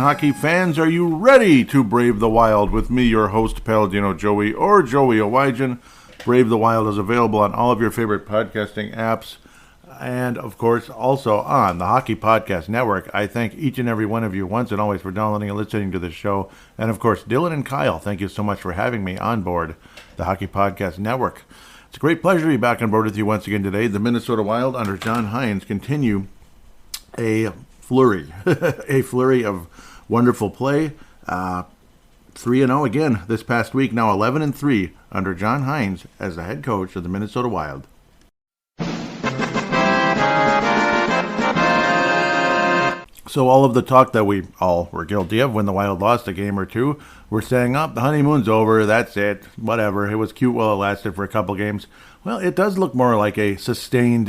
hockey fans, are you ready to brave the wild with me, your host, Paladino Joey, or Joey Owygen? Brave the Wild is available on all of your favorite podcasting apps and, of course, also on the Hockey Podcast Network. I thank each and every one of you once and always for downloading and listening to the show. And, of course, Dylan and Kyle, thank you so much for having me on board the Hockey Podcast Network. It's a great pleasure to be back on board with you once again today. The Minnesota Wild under John Hynes continue a flurry of wonderful play. 3-0 again this past week, now 11-3 under John Hynes as the head coach of the Minnesota Wild. So all of the talk that we all were guilty of when the Wild lost a game or two, we're saying, the honeymoon's over, that's it, whatever. It was cute while it lasted for a couple games. Well, it does look more like a sustained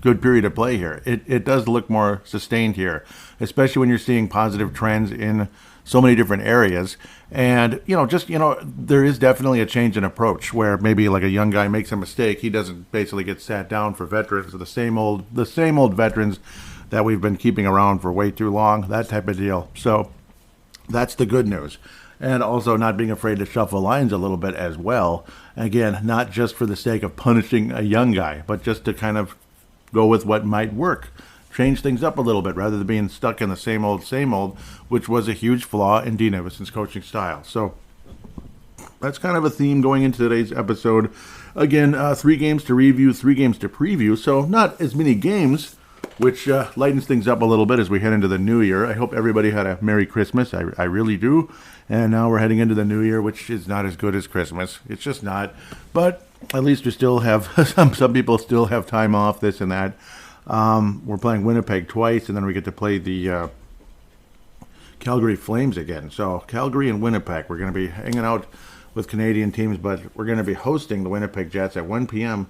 good period of play here. It does look more sustained here, especially when you're seeing positive trends in so many different areas. And, there is definitely a change in approach where maybe like a young guy makes a mistake. He doesn't basically get sat down for veterans, the same old veterans that we've been keeping around for way too long, that type of deal. So that's the good news. And also not being afraid to shuffle lines a little bit as well. Again, not just for the sake of punishing a young guy, but just to kind of go with what might work. Change things up a little bit rather than being stuck in the same old, which was a huge flaw in Dean Evason's coaching style. So that's kind of a theme going into today's episode. Again, 3 games to review, 3 games to preview. So not as many games, which lightens things up a little bit as we head into the new year. I hope everybody had a Merry Christmas. I really do. And now we're heading into the new year, which is not as good as Christmas. It's just not. But at least we still have, some people still have time off, this and that. We're playing Winnipeg twice, and then we get to play the Calgary Flames again. So Calgary and Winnipeg, we're going to be hanging out with Canadian teams, but we're going to be hosting the Winnipeg Jets at 1 p.m.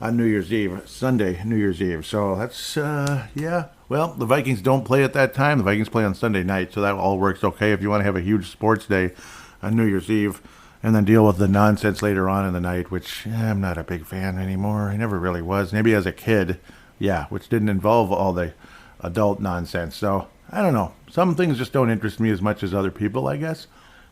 on New Year's Eve, Sunday, New Year's Eve. So that's, well, the Vikings don't play at that time. The Vikings play on Sunday night, so that all works okay if you want to have a huge sports day on New Year's Eve and then deal with the nonsense later on in the night, which I'm not a big fan anymore. I never really was. Maybe as a kid, which didn't involve all the adult nonsense. So, I don't know. Some things just don't interest me as much as other people, I guess.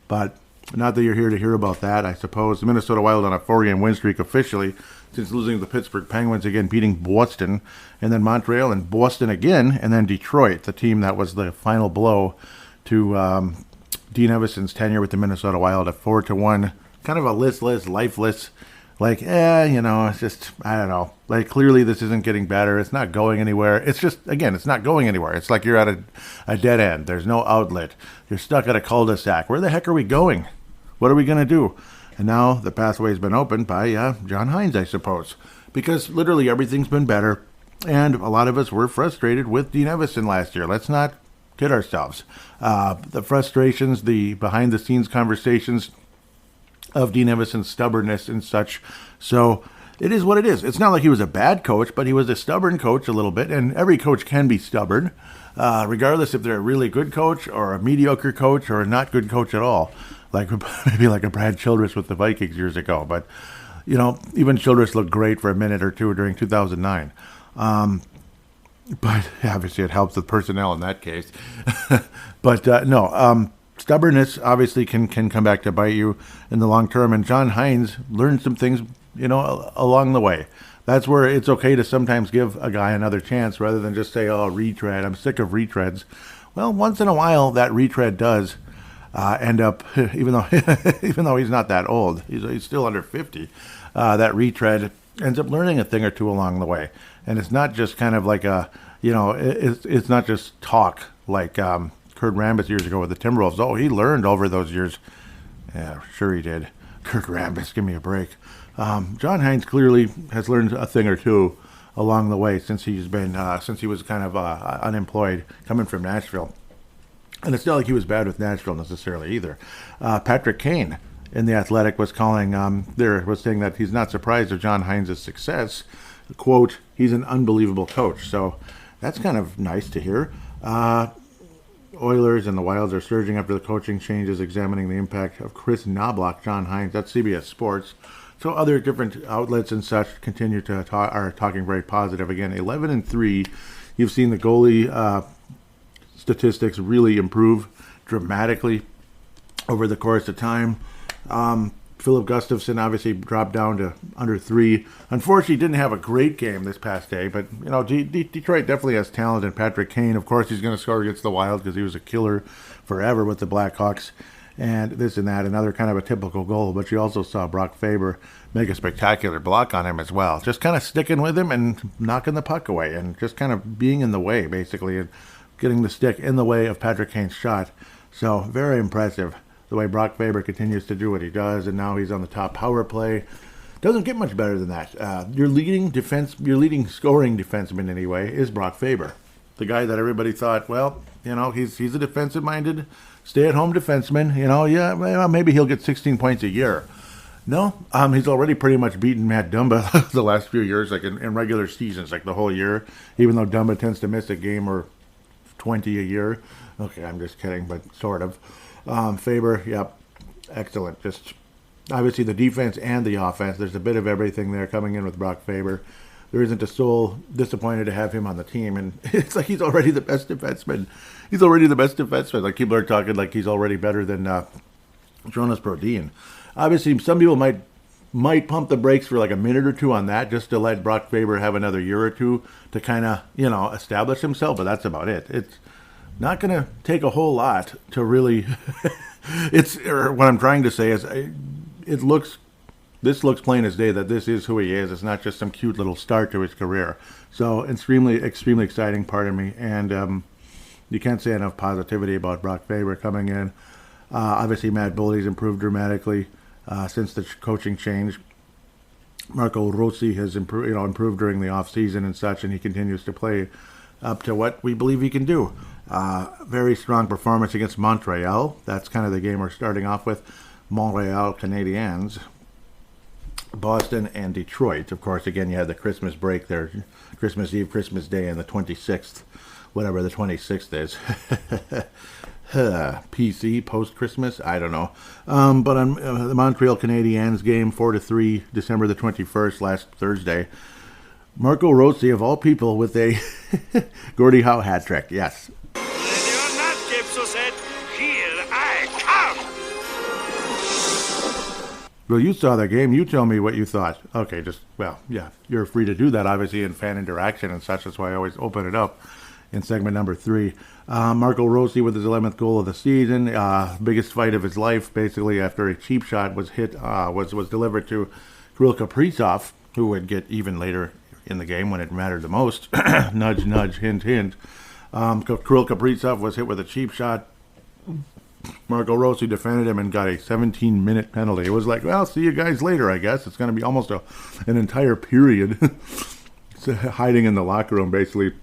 But not that you're here to hear about that, I suppose. The Minnesota Wild on a 4-game win streak officially since losing to the Pittsburgh Penguins again, beating Boston, and then Montreal and Boston again, and then Detroit, the team that was the final blow to Dean Evason's tenure with the Minnesota Wild, a 4-1, kind of a listless, lifeless, it's just, I don't know. Like, clearly this isn't getting better. It's not going anywhere. It's just, again, it's not going anywhere. It's like you're at a dead end. There's no outlet. You're stuck at a cul-de-sac. Where the heck are we going? What are we going to do? And now the pathway's been opened by John Hynes, I suppose. Because literally everything's been better. And a lot of us were frustrated with Dean Evason last year. Let's not kid ourselves. The frustrations, the behind-the-scenes conversations of Dean Evason's stubbornness and such. So it is what it is. It's not like he was a bad coach, but he was a stubborn coach a little bit, and every coach can be stubborn, regardless if they're a really good coach or a mediocre coach or a not good coach at all, like maybe like a Brad Childress with the Vikings years ago. But, even Childress looked great for a minute or two during 2009. But obviously it helps with personnel in that case. But stubbornness obviously can come back to bite you in the long term. And John Hynes learned some things, along the way. That's where it's okay to sometimes give a guy another chance rather than just say, retread. I'm sick of retreads. Well, once in a while that retread does end up, even though he's not that old, he's still under 50, that retread ends up learning a thing or two along the way. And it's not just kind of like it's not just talk like Kurt Rambis years ago with the Timberwolves. Oh, he learned over those years. Yeah, sure he did. Kurt Rambis, give me a break. John Hynes clearly has learned a thing or two along the way since he was kind of unemployed coming from Nashville. And it's not like he was bad with Nashville necessarily either. Patrick Kane in The Athletic was saying that he's not surprised at John Hynes' success. Quote, he's an unbelievable coach. So that's kind of nice to hear. Oilers and the Wilds are surging after the coaching changes, examining the impact of Chris Knobloch, John Hynes. That's CBS Sports. So other different outlets and such continue to are talking very positive. Again, 11-3. You've seen the goalie statistics really improve dramatically over the course of time. Philip Gustafson obviously dropped down to under 3. Unfortunately, didn't have a great game this past day, but Detroit definitely has talent. And Patrick Kane, of course, he's going to score against the Wild because he was a killer forever with the Blackhawks. And this and that, another kind of a typical goal. But you also saw Brock Faber make a spectacular block on him as well. Just kind of sticking with him and knocking the puck away and just kind of being in the way, basically, and getting the stick in the way of Patrick Kane's shot. So very impressive the way Brock Faber continues to do what he does, and now he's on the top power play. Doesn't get much better than that. Your leading scoring defenseman anyway is Brock Faber, the guy that everybody thought, well, he's a defensive-minded, stay-at-home defenseman. Maybe he'll get 16 points a year. No, he's already pretty much beaten Matt Dumba the last few years, like in regular seasons, like the whole year. Even though Dumba tends to miss a game or 20 a year. Okay, I'm just kidding, but sort of. Faber, yep, excellent. Just obviously the defense and the offense. There's a bit of everything there coming in with Brock Faber. There isn't a soul disappointed to have him on the team, and it's like he's already the best defenseman. He's already the best defenseman. Like people are talking like he's already better than Jonas Brodin. Obviously, some people might pump the brakes for like a minute or two on that, just to let Brock Faber have another year or two to kind of establish himself. But that's about it. It's not going to take a whole lot to really. What I'm trying to say is, this looks plain as day that this is who he is. It's not just some cute little start to his career. So extremely exciting, pardon me. And you can't say enough positivity about Brock Faber coming in. Obviously, Matt Boldy's improved dramatically since the coaching change. Marco Rossi has improved during the offseason and such, and he continues to play up to what we believe he can do. Very strong performance against Montreal. That's kind of the game we're starting off with. Montreal Canadiens. Boston and Detroit. Of course, again, you had the Christmas break there. Christmas Eve, Christmas Day, and the 26th. Whatever the 26th is. PC, post-Christmas? I don't know. But on the Montreal Canadiens game, 4-3, December the 21st, last Thursday. Marco Rossi, of all people, with a Gordie Howe hat trick. Yes. You're not Gibson, here I come. Well, you saw the game. You tell me what you thought. Okay, you're free to do that, obviously, in fan interaction and such. That's why I always open it up in segment number 3. Marco Rossi with his 11th goal of the season. Biggest fight of his life, basically, after a cheap shot was delivered to Kirill Kaprizov, who would get even later in the game when it mattered the most. Nudge, nudge, hint, hint. Kirill Kaprizov was hit with a cheap shot. Marco Rossi defended him and got a 17-minute penalty. It was like, well, see you guys later, I guess. It's going to be almost an entire period hiding in the locker room, basically.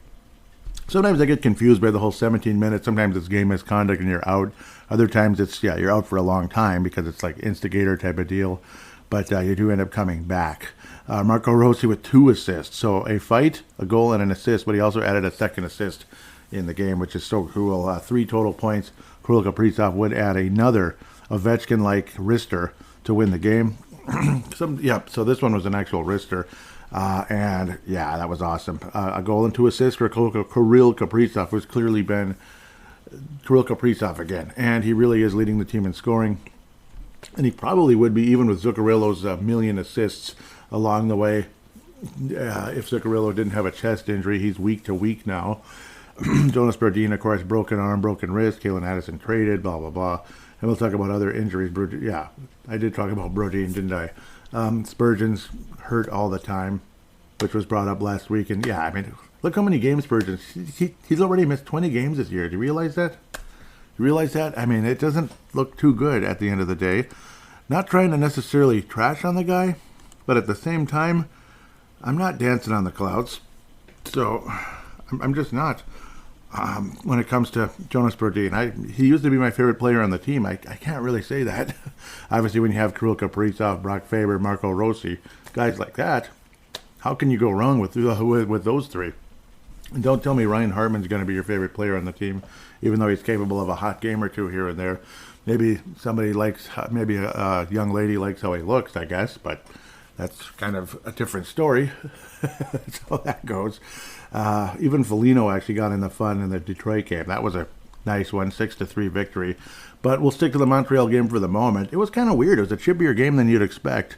Sometimes I get confused by the whole 17 minutes. Sometimes it's game misconduct and you're out. Other times it's, you're out for a long time because it's like instigator type of deal. But you do end up coming back. Marco Rossi with 2 assists. So a fight, a goal, and an assist, but he also added a second assist in the game, which is so cool. 3 total points. Kirill Kaprizov would add another Ovechkin-like wrister to win the game. So this one was an actual wrister. And that was awesome. A goal and 2 assists for Kirill Kaprizov, who's clearly been Kirill Kaprizov again. And he really is leading the team in scoring. And he probably would be, even with Zuccarello's million assists along the way. If Zuccarello didn't have a chest injury, he's week to week now. Jonas Brodin, of course, broken arm, broken wrist. Kalen Addison traded, blah, blah, blah. And we'll talk about other injuries. I did talk about Brodin, didn't I? Spurgeon's hurt all the time, which was brought up last week. And look how many games Spurgeon. He's already missed 20 games this year. Do you realize that? It doesn't look too good at the end of the day. Not trying to necessarily trash on the guy, but at the same time, I'm not dancing on the clouds. So I'm just not. When it comes to Jonas Brodin, he used to be my favorite player on the team. I can't really say that. Obviously, when you have Kirill Kaprizov, Brock Faber, Marco Rossi, guys like that, how can you go wrong with those 3? And don't tell me Ryan Hartman's going to be your favorite player on the team, even though he's capable of a hot game or 2 here and there. Maybe a young lady likes how he looks, I guess, but that's kind of a different story. That's how that goes. Even Foligno actually got in the fun in the Detroit game. That was a nice one, 6-3 victory. But we'll stick to the Montreal game for the moment. It was kind of weird. It was a chippier game than you'd expect.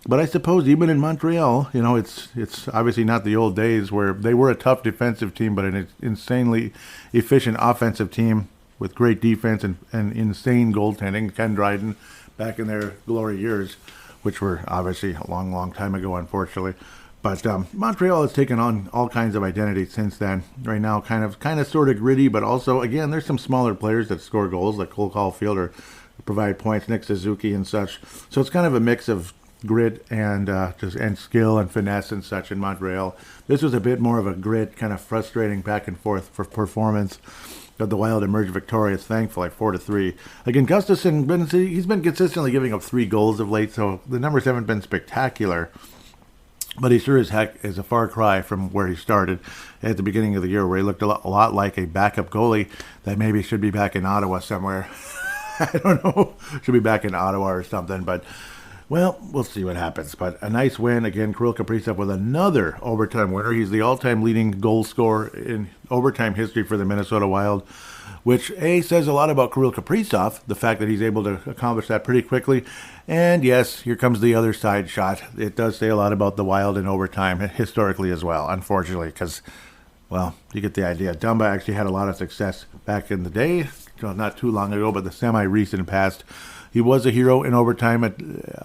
But I suppose even in Montreal, it's obviously not the old days where they were a tough defensive team, but an insanely efficient offensive team with great defense and insane goaltending. Ken Dryden back in their glory years, which were obviously a long, long time ago, unfortunately. But Montreal has taken on all kinds of identities since then. Right now, kind of sort of gritty, but also, again, there's some smaller players that score goals, like Cole Caulfield, or provide points, Nick Suzuki and such. So it's kind of a mix of grit and skill and finesse and such in Montreal. This was a bit more of a grit, kind of frustrating back and forth for performance. But the Wild emerged victorious, thankfully, 4-3. Again, Gustafsson, he's been consistently giving up 3 goals of late, so the numbers haven't been spectacular. But he sure as heck is a far cry from where he started at the beginning of the year, where he looked a lot like a backup goalie that maybe should be back in Ottawa somewhere. I don't know. Should be back in Ottawa or something, but well, we'll see what happens. But a nice win. Again, Kirill Kaprizov with another overtime winner. He's the all-time leading goal scorer in overtime history for the Minnesota Wild, which, A, says a lot about Kirill Kaprizov, the fact that he's able to accomplish that pretty quickly. And yes, here comes the other side shot. It does say a lot about the Wild in overtime, historically as well, unfortunately, because, well, you get the idea. Dumba actually had a lot of success back in the day, not too long ago, but the semi-recent past. He was a hero in overtime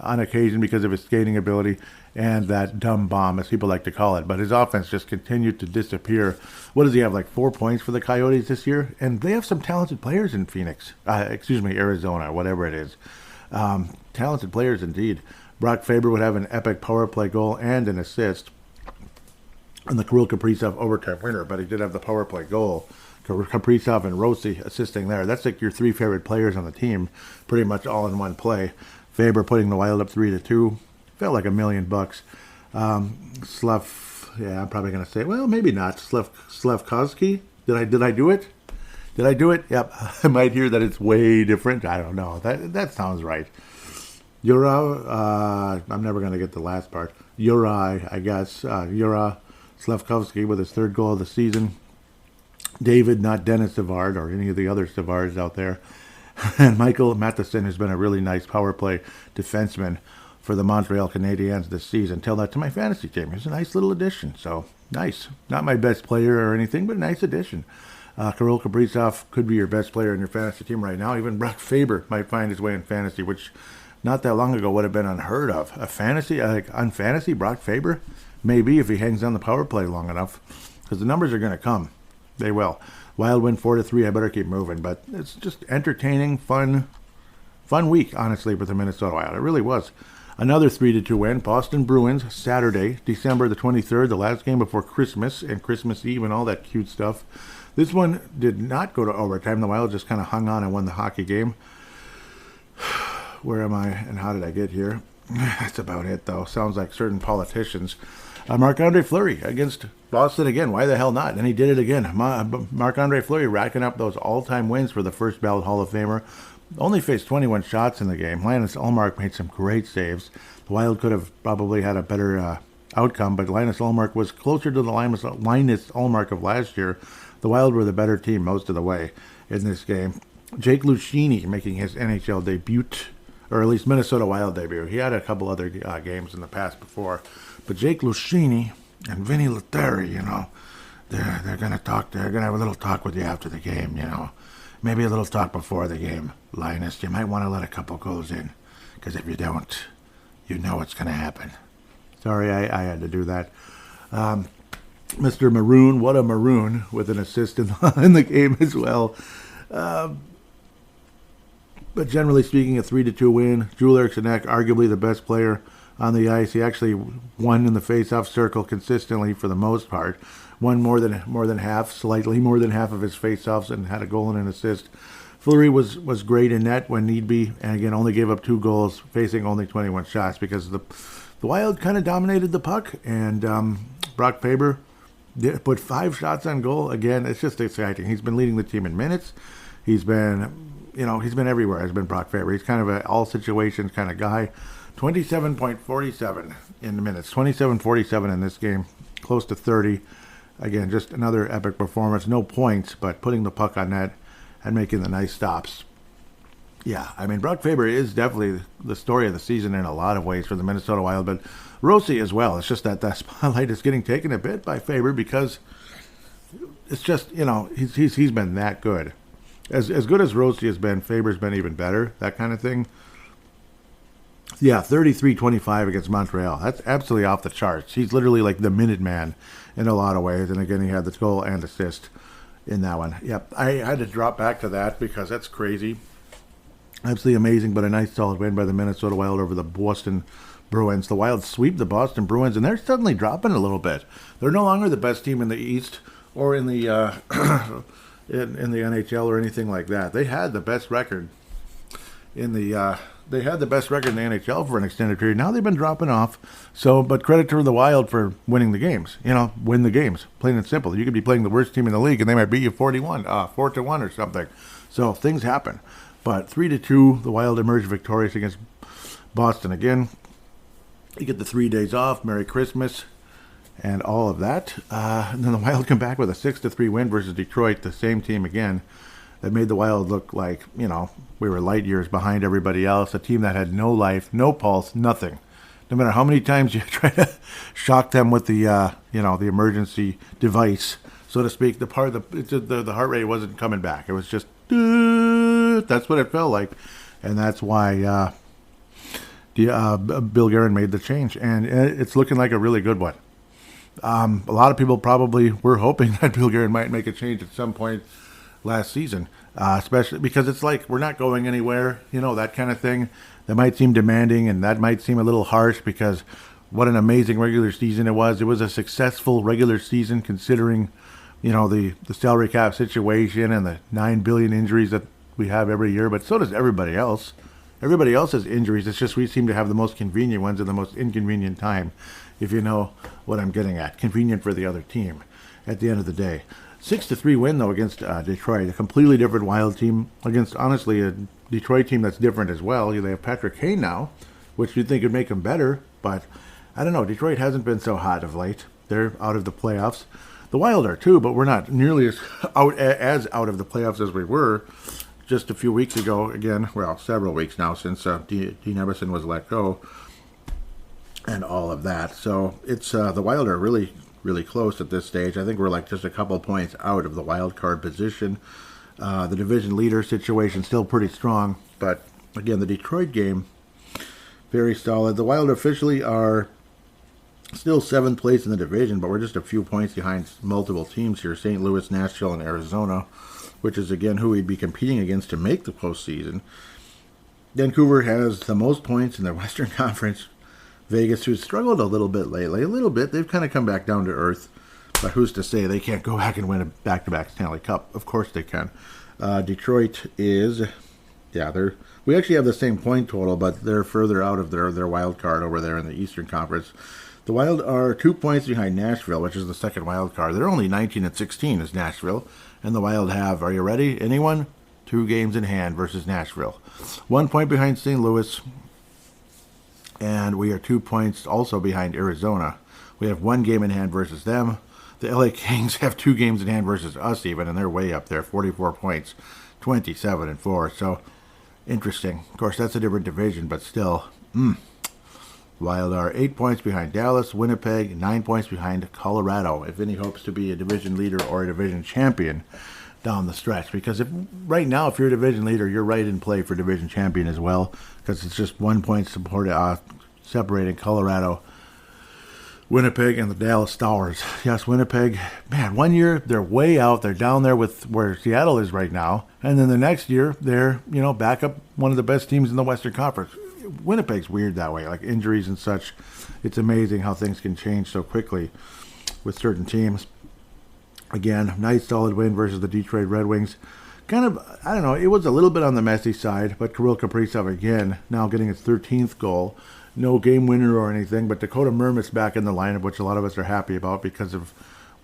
on occasion because of his skating ability and that dumb bomb, as people like to call it. But his offense just continued to disappear. What does he have, like 4 points for the Coyotes this year? And they have some talented players in Phoenix. Arizona, whatever it is. Talented players indeed. Brock Faber would have an epic power play goal and an assist in the Kirill Kaprizov overtime winner, but he did have the power play goal. Kaprizov and Rossi assisting there. That's like your 3 favorite players on the team, pretty much all in one play. Faber putting the Wild up 3-2. Felt like $1 million. I'm probably going to say, well, maybe not. Slafkovsky? Did I do it? Did I do it? Yep. I might hear that it's way different. I don't know. That sounds right. Yura, I'm never going to get the last part. Yura, I guess. Yura Slafkovsky with his 3rd goal of the season. David, not Dennis Savard or any of the other Savards out there. And Michael Matheson has been a really nice power play defenseman for the Montreal Canadiens this season. Tell that to my fantasy team. He's a nice little addition. So, nice. Not my best player or anything, but a nice addition. Kirill Kaprizov could be your best player in your fantasy team right now. Even Brock Faber might find his way in fantasy, which not that long ago would have been unheard of. On fantasy, Brock Faber? Maybe if he hangs on the power play long enough. Because the numbers are going to come. They will. Wild win 4-3. I better keep moving. But it's just entertaining, fun week, honestly, with the Minnesota Wild. It really was. Another 3-2 win. Boston Bruins, Saturday, December the 23rd, the last game before Christmas and Christmas Eve and all that cute stuff. This one did not go to overtime. The Wild just kind of hung on and won the hockey game. Where am I and how did I get here? That's about it, though. Sounds like certain politicians. Marc-Andre Fleury against Boston again. Why the hell not? And he did it again. Marc-Andre Fleury racking up those all-time wins for the first ballot Hall of Famer. Only faced 21 shots in the game. Linus Ullmark made some great saves. The Wild could have probably had a better outcome, but Linus Ullmark was closer to the Linus Ullmark of last year. The Wild were the better team most of the way in this game. Jake Lucchini making his NHL debut, or at least Minnesota Wild debut. He had a couple other games in the past before. But Jake Lucchini and Vinny Lettieri, they're going to talk. They're going to have a little talk with you after the game, Maybe a little talk before the game. Linus, you might want to let a couple goals in. Because if you don't, you know what's going to happen. Sorry, I had to do that. Mr. Maroon, what a Maroon, with an assist in the game as well. But generally speaking, a 3-2 win. Joel Eriksson Ek, arguably the best player on the ice. He actually won in the face-off circle consistently for the most part. Won more than half, slightly more than half of his face-offs, and had a goal and an assist. Fleury was great in net when need be, and again only gave up 2 goals, facing only 21 shots because the Wild kind of dominated the puck. And Brock Faber put 5 shots on goal. Again, it's just exciting. He's been leading the team in minutes. He's been everywhere. Has been Brock Faber. He's kind of an all situations kind of guy. 27.47 in the minutes. 27.47 in this game. Close to 30. Again, just another epic performance. No points, but putting the puck on net and making the nice stops. Yeah, I mean, Brock Faber is definitely the story of the season in a lot of ways for the Minnesota Wild, but Rossi as well. It's just that the spotlight is getting taken a bit by Faber because it's just, he's been that good. As good as Rossi has been, Faber's been even better, that kind of thing. Yeah, 33-25 against Montreal. That's absolutely off the charts. He's literally like the Minuteman in a lot of ways. And again, he had the goal and assist in that one. Yep, I had to drop back to that because that's crazy. Absolutely amazing, but a nice solid win by the Minnesota Wild over the Boston Bruins. The Wild sweep the Boston Bruins, and they're suddenly dropping a little bit. They're no longer the best team in the East or in the in the NHL or anything like that. They had the best record in the NHL for an extended period. Now they've been dropping off. So, but credit to the Wild for winning the games. Win the games, plain and simple. You could be playing the worst team in the league, and they might beat you 4-1 or something. So things happen. But 3-2, the Wild emerged victorious against Boston again. You get the 3 days off, Merry Christmas, and all of that. And then the Wild come back with a 6-3 win versus Detroit, the same team again. That made the Wild look like, we were light years behind everybody else. A team that had no life, no pulse, nothing. No matter how many times you try to shock them with the, the emergency device, so to speak, the heart rate wasn't coming back. It was just, that's what it felt like. And that's why Bill Guerin made the change. And it's looking like a really good one. A lot of people probably were hoping that Bill Guerin might make a change at some point last season, especially because it's like we're not going anywhere, that kind of thing. That might seem demanding and that might seem a little harsh because what an amazing regular season it was. It was a successful regular season considering, the salary cap situation and the 9 billion injuries that we have every year, but so does everybody else. Everybody else has injuries. It's just we seem to have the most convenient ones at the most inconvenient time, if you know what I'm getting at. Convenient for the other team at the end of the day. 6-3 win, though, against Detroit. A completely different Wild team against, honestly, a Detroit team that's different as well. They have Patrick Kane now, which you'd think would make them better, but I don't know. Detroit hasn't been so hot of late. They're out of the playoffs. The Wild are too, but we're not nearly as out of the playoffs as we were just a few weeks ago. Again, well, several weeks now since Dean Emerson was let go and all of that. So it's the Wild are really, really close at this stage. I think we're like just a couple points out of the wild card position. The division leader situation still pretty strong, but again, the Detroit game, very solid. The Wild officially are still 7th place in the division, but we're just a few points behind multiple teams here, St. Louis, Nashville, and Arizona, which is, again, who we'd be competing against to make the postseason. Vancouver has the most points in the Western Conference. Vegas, who's struggled a little bit lately, they've kind of come back down to earth, but who's to say they can't go back and win a back-to-back Stanley Cup? Of course they can. Detroit is, we actually have the same point total, but they're further out of their wild card over there in the Eastern Conference. The Wild are 2 points behind Nashville, which is the second wild card. They're only 19-16 as Nashville, and the Wild have, are you ready? Anyone? 2 games in hand versus Nashville. 1 point behind St. Louis, and we are 2 points also behind Arizona. We have 1 game in hand versus them. The LA Kings have 2 games in hand versus us even, and they're way up there, 44 points, 27-4. So, interesting. Of course, that's a different division, but still, Wild are 8 points behind Dallas, Winnipeg, 9 points behind Colorado, if any hopes to be a division leader or a division champion down the stretch. Because right now, if you're a division leader, you're right in play for division champion as well, because it's just 1 point separating Colorado, Winnipeg, and the Dallas Stars. Yes, Winnipeg, man, 1 year they're way out. They're down there with where Seattle is right now. And then the next year, they're, back up one of the best teams in the Western Conference. Winnipeg's weird that way, like injuries and such. It's amazing how things can change so quickly with certain teams. Again, nice solid win versus the Detroit Red Wings. Kind of, I don't know, it was a little bit on the messy side, but Kirill Kaprizov again, now getting his 13th goal. No game winner or anything, but Dakota Mermit's back in the lineup, which a lot of us are happy about because of,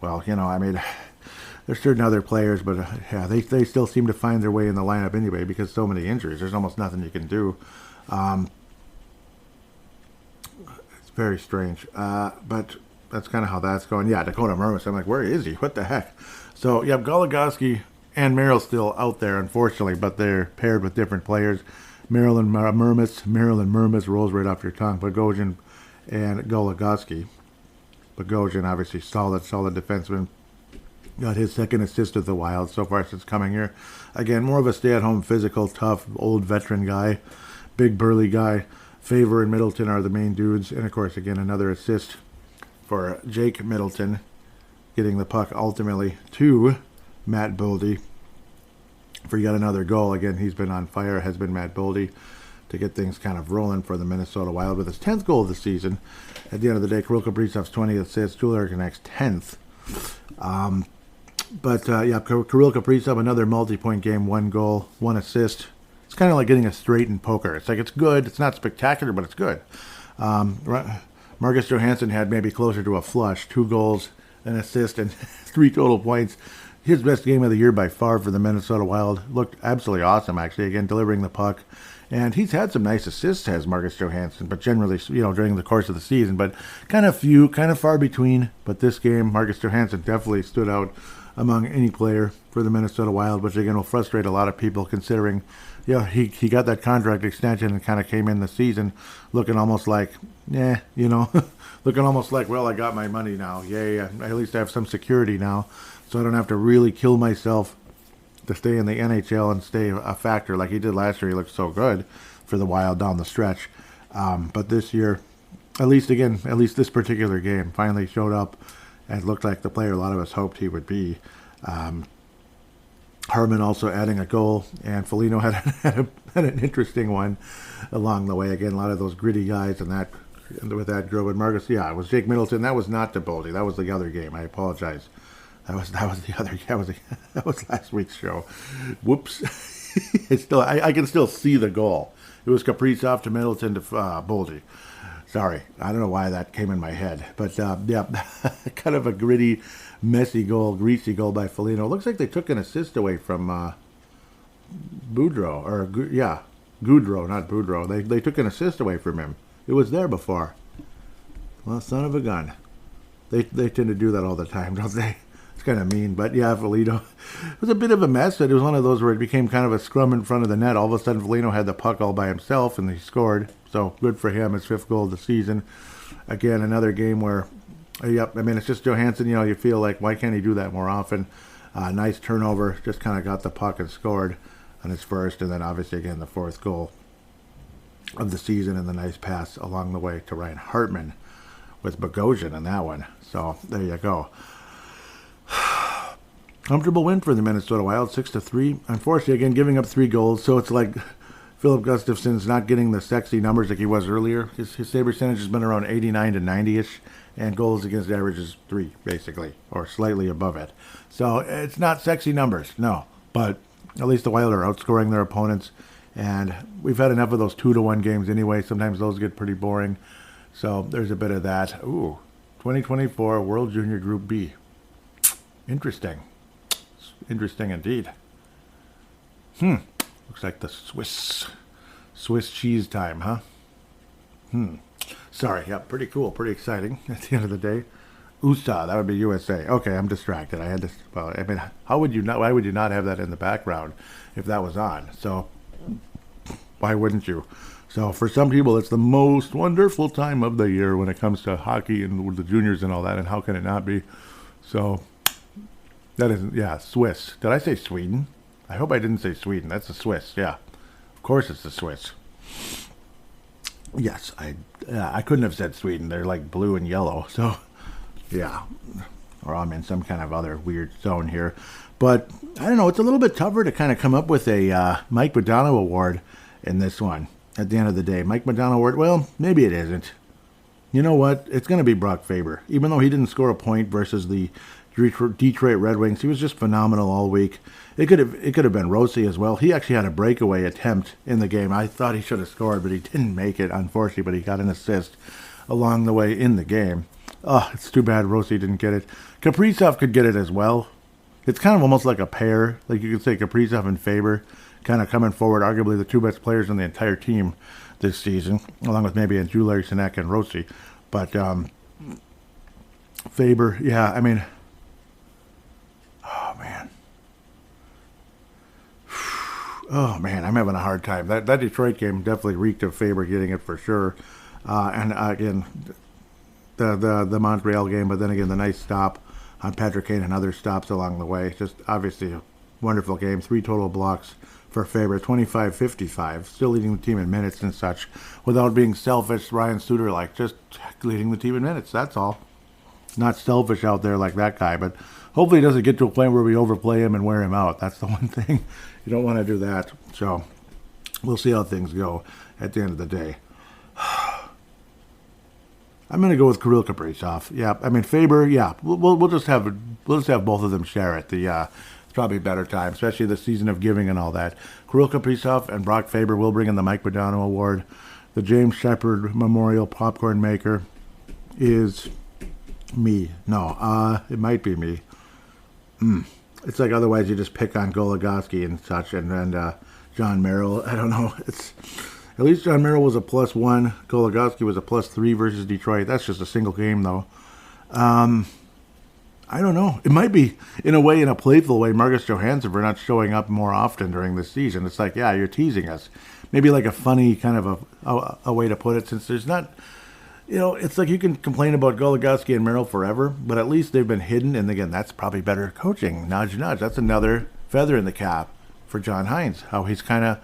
there's certain other players, but they still seem to find their way in the lineup anyway because so many injuries. There's almost nothing you can do. It's very strange. But that's kind of how that's going. Yeah, Dakota Mermis. I'm like, where is he? What the heck? So, yeah, Goligoski and Merrill still out there, unfortunately, but they're paired with different players. Marilyn Mermis rolls right off your tongue. Bogosian and Goligoski. Bogosian, obviously, solid defenseman. Got his second assist of the Wild so far since coming here. Again, more of a stay-at-home, physical, tough, old veteran guy. Big, burly guy. Faber and Middleton are the main dudes. And, of course, again, another assist for Jake Middleton, getting the puck ultimately to Matt Boldy for yet another goal. Again, he's been on fire, has been Matt Boldy, to get things kind of rolling for the Minnesota Wild with his 10th goal of the season. At the end of the day, Kirill Kaprizov's 20th assist, Julian Erkenek's 10th. Kirill Kaprizov, another multi-point game, 1 goal, 1 assist. It's kind of like getting a straight in poker. It's like, it's good. It's not spectacular, but it's good. Marcus Johansson had maybe closer to a flush, 2 goals, an assist, and 3 total points. His best game of the year by far for the Minnesota Wild. Looked absolutely awesome, actually. Again, delivering the puck. And he's had some nice assists, has Marcus Johansson, but generally, during the course of the season. But kind of far between. But this game, Marcus Johansson definitely stood out among any player for the Minnesota Wild, which again will frustrate a lot of people considering, he got that contract extension and kind of came in the season looking almost like, looking almost like, well, I got my money now. Yay, at least I have some security now, so I don't have to really kill myself to stay in the NHL and stay a factor like he did last year. He looked so good for the Wild down the stretch. But this year, at least this particular game, finally showed up and looked like the player a lot of us hoped he would be. Harman also adding a goal, and Foligno had an interesting one along the way. Again, a lot of those gritty guys and with that group. And Marcus, it was Jake Middleton. That was not the Boldy. That was the other game. I apologize. That was the other. That was last week's show. Whoops. I can still see the goal. It was Kaprizov to Middleton to Boldy. Sorry, I don't know why that came in my head, but kind of a gritty, messy goal, greasy goal by Foligno. Looks like they took an assist away from Goudreau, not Boudreau. They took an assist away from him. It was there before. Well, son of a gun. They tend to do that all the time, don't they? It's kind of mean, but Foligno. It was a bit of a mess. It was one of those where it became kind of a scrum in front of the net. All of a sudden, Foligno had the puck all by himself, and he scored. So good for him. His 5th goal of the season. Again, another game where, it's just Johansson. You feel like, why can't he do that more often? Nice turnover. Just kind of got the puck and scored on his first, and then obviously again the 4th goal of the season, and the nice pass along the way to Ryan Hartman with Bogosian in that one. So there you go. Comfortable win for the Minnesota Wild, 6-3. Unfortunately, again, giving up 3 goals, so it's like Philip Gustafson's not getting the sexy numbers like he was earlier. His save percentage has been around 89 to 90-ish, and goals against average is 3, basically, or slightly above it. So it's not sexy numbers, no. But at least the Wild are outscoring their opponents, and we've had enough of those 2-1 games anyway. Sometimes those get pretty boring. So there's a bit of that. 2024 World Junior Group B. Interesting. Interesting indeed. Looks like the Swiss cheese time, huh? Sorry, pretty cool, pretty exciting at the end of the day. USA, that would be USA. Okay, I'm distracted. I had this, why would you not have that in the background if that was on? So, why wouldn't you? So, for some people, it's the most wonderful time of the year when it comes to hockey and with the juniors and all that, and how can it not be? So, that isn't, Swiss. Did I say Sweden? I hope I didn't say Sweden. That's the Swiss, yeah. Of course it's the Swiss. Yes, I couldn't have said Sweden. They're like blue and yellow, so, yeah. Or I'm in some kind of other weird zone here. But, I don't know, it's a little bit tougher to kind of come up with a Mike Modano award in this one at the end of the day. Mike Modano award, well, maybe it isn't. You know what? It's going to be Brock Faber. Even though he didn't score a point versus the Detroit Red Wings, he was just phenomenal all week. It could have been Rossi as well. He actually had a breakaway attempt in the game. I thought he should have scored, but he didn't make it, unfortunately. But he got an assist along the way in the game. Oh, it's too bad Rossi didn't get it. Kaprizov could get it as well. It's kind of almost like a pair. Like you could say Kaprizov and Faber kind of coming forward, arguably the 2 best players on the entire team this season, along with maybe Julian Erkenek and Rossi. But Faber, yeah, I mean, oh man. Oh man, I'm having a hard time. That Detroit game definitely reeked of Faber getting it for sure. And again, the Montreal game, but then again, the nice stop on Patrick Kane and other stops along the way. Just obviously a wonderful game. 3 total blocks for Faber, 25-55, still leading the team in minutes and such, without being selfish, Ryan Suter like, just leading the team in minutes, that's all. Not selfish out there like that guy, but hopefully he doesn't get to a point where we overplay him and wear him out. That's the one thing. You don't want to do that. So we'll see how things go at the end of the day. I'm going to go with Kirill Kaprizov. Yeah, I mean Faber. Yeah, we'll just have both of them share it. It's probably a better time, especially the season of giving and all that. Kirill Kaprizov and Brock Faber will bring in the Mike Modano Award. The James Shepard Memorial Popcorn Maker is me. No, it might be me. It's like otherwise you just pick on Goligoski and such, and John Merrill. I don't know. It's at least John Merrill was a +1. Goligoski was a +3 versus Detroit. That's just a single game though. I don't know. It might be, in a way, in a playful way, Marcus Johansson for not showing up more often during this season. It's like, yeah, you're teasing us. Maybe like a funny kind of a way to put it, since there's not, it's like you can complain about Goligoski and Merrill forever, but at least they've been hidden. And again, that's probably better coaching. Nudge, nudge. That's another feather in the cap for John Hynes, how he's kind of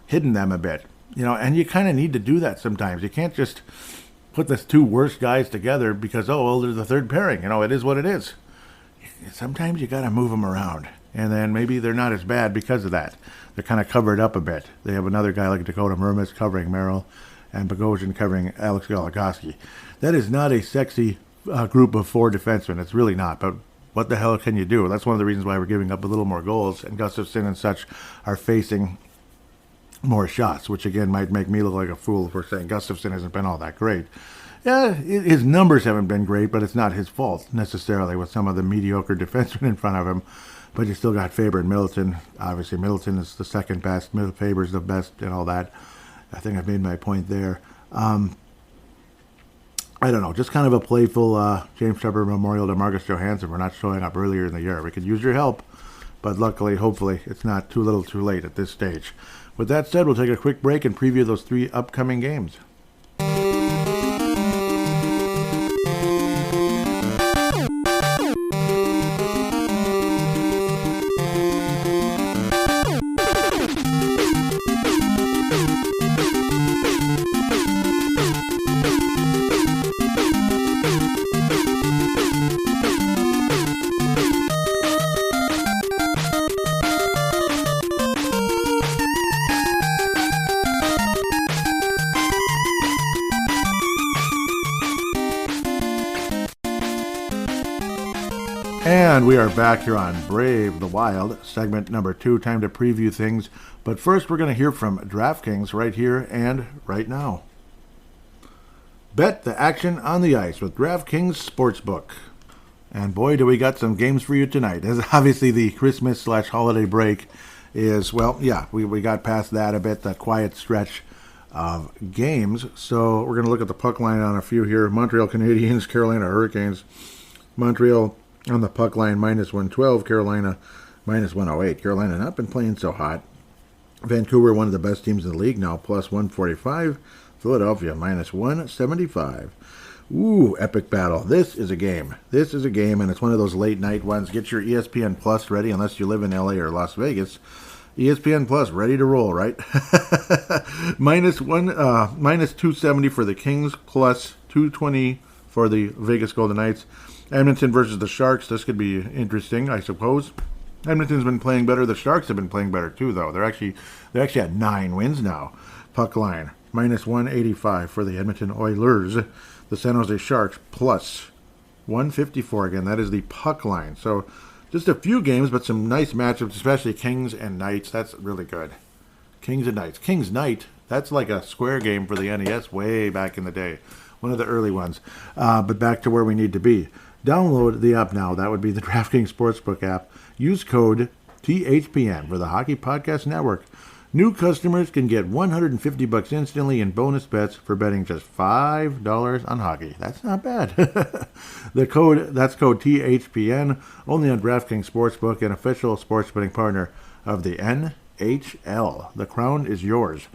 hidden them a bit. And you kind of need to do that sometimes. You can't just put the 2 worst guys together because, they're the third pairing. It is what it is. Sometimes you got to move them around. And then maybe they're not as bad because of that. They're kind of covered up a bit. They have another guy like Dakota Mermis covering Merrill and Bogosian covering Alex Goligoski. That is not a sexy group of 4 defensemen. It's really not. But what the hell can you do? That's one of the reasons why we're giving up a little more goals. And Gustafsson and such are facing more shots, which again might make me look like a fool if we're saying Gustafsson hasn't been all that great. Yeah, his numbers haven't been great, but it's not his fault necessarily with some of the mediocre defensemen in front of him. But you still got Faber and Middleton. Obviously, Middleton is the second best. Faber's the best and all that. I think I've made my point there. I don't know, just kind of a playful James Shepard memorial to Marcus Johansson for not showing up earlier in the year. We could use your help, but luckily, hopefully, it's not too little too late at this stage. With that said, we'll take a quick break and preview those 3 upcoming games. And we are back here on Brave the Wild, segment number 2, time to preview things. But first, we're going to hear from DraftKings right here and right now. Bet the action on the ice with DraftKings Sportsbook. And boy, do we got some games for you tonight. As obviously the Christmas/holiday break is, we got past that a bit, that quiet stretch of games. So we're going to look at the puck line on a few here. Montreal Canadiens, Carolina Hurricanes. Montreal on the puck line, -112. Carolina, -108. Carolina not been playing so hot. Vancouver, one of the best teams in the league now, +145. Philadelphia, -175. Ooh, epic battle. This is a game. And it's one of those late night ones. Get your ESPN Plus ready, unless you live in LA or Las Vegas. ESPN Plus, ready to roll, right? -270 for the Kings, +220 for the Vegas Golden Knights. Edmonton versus the Sharks. This could be interesting, I suppose. Edmonton's been playing better. The Sharks have been playing better too, though. They're actually at 9 wins now. Puck line, -185 for the Edmonton Oilers. The San Jose Sharks, +154 again. That is the puck line. So just a few games, but some nice matchups, especially Kings and Knights. That's really good. Kings and Knights. Kings Knight, that's like a square game for the NES way back in the day. One of the early ones. But back to where we need to be. Download the app now. That would be the DraftKings Sportsbook app. Use code THPN for the Hockey Podcast Network. New customers can get $150 instantly in bonus bets for betting just $5 on hockey. That's not bad. That's code THPN, only on DraftKings Sportsbook, an official sports betting partner of the NHL. The crown is yours.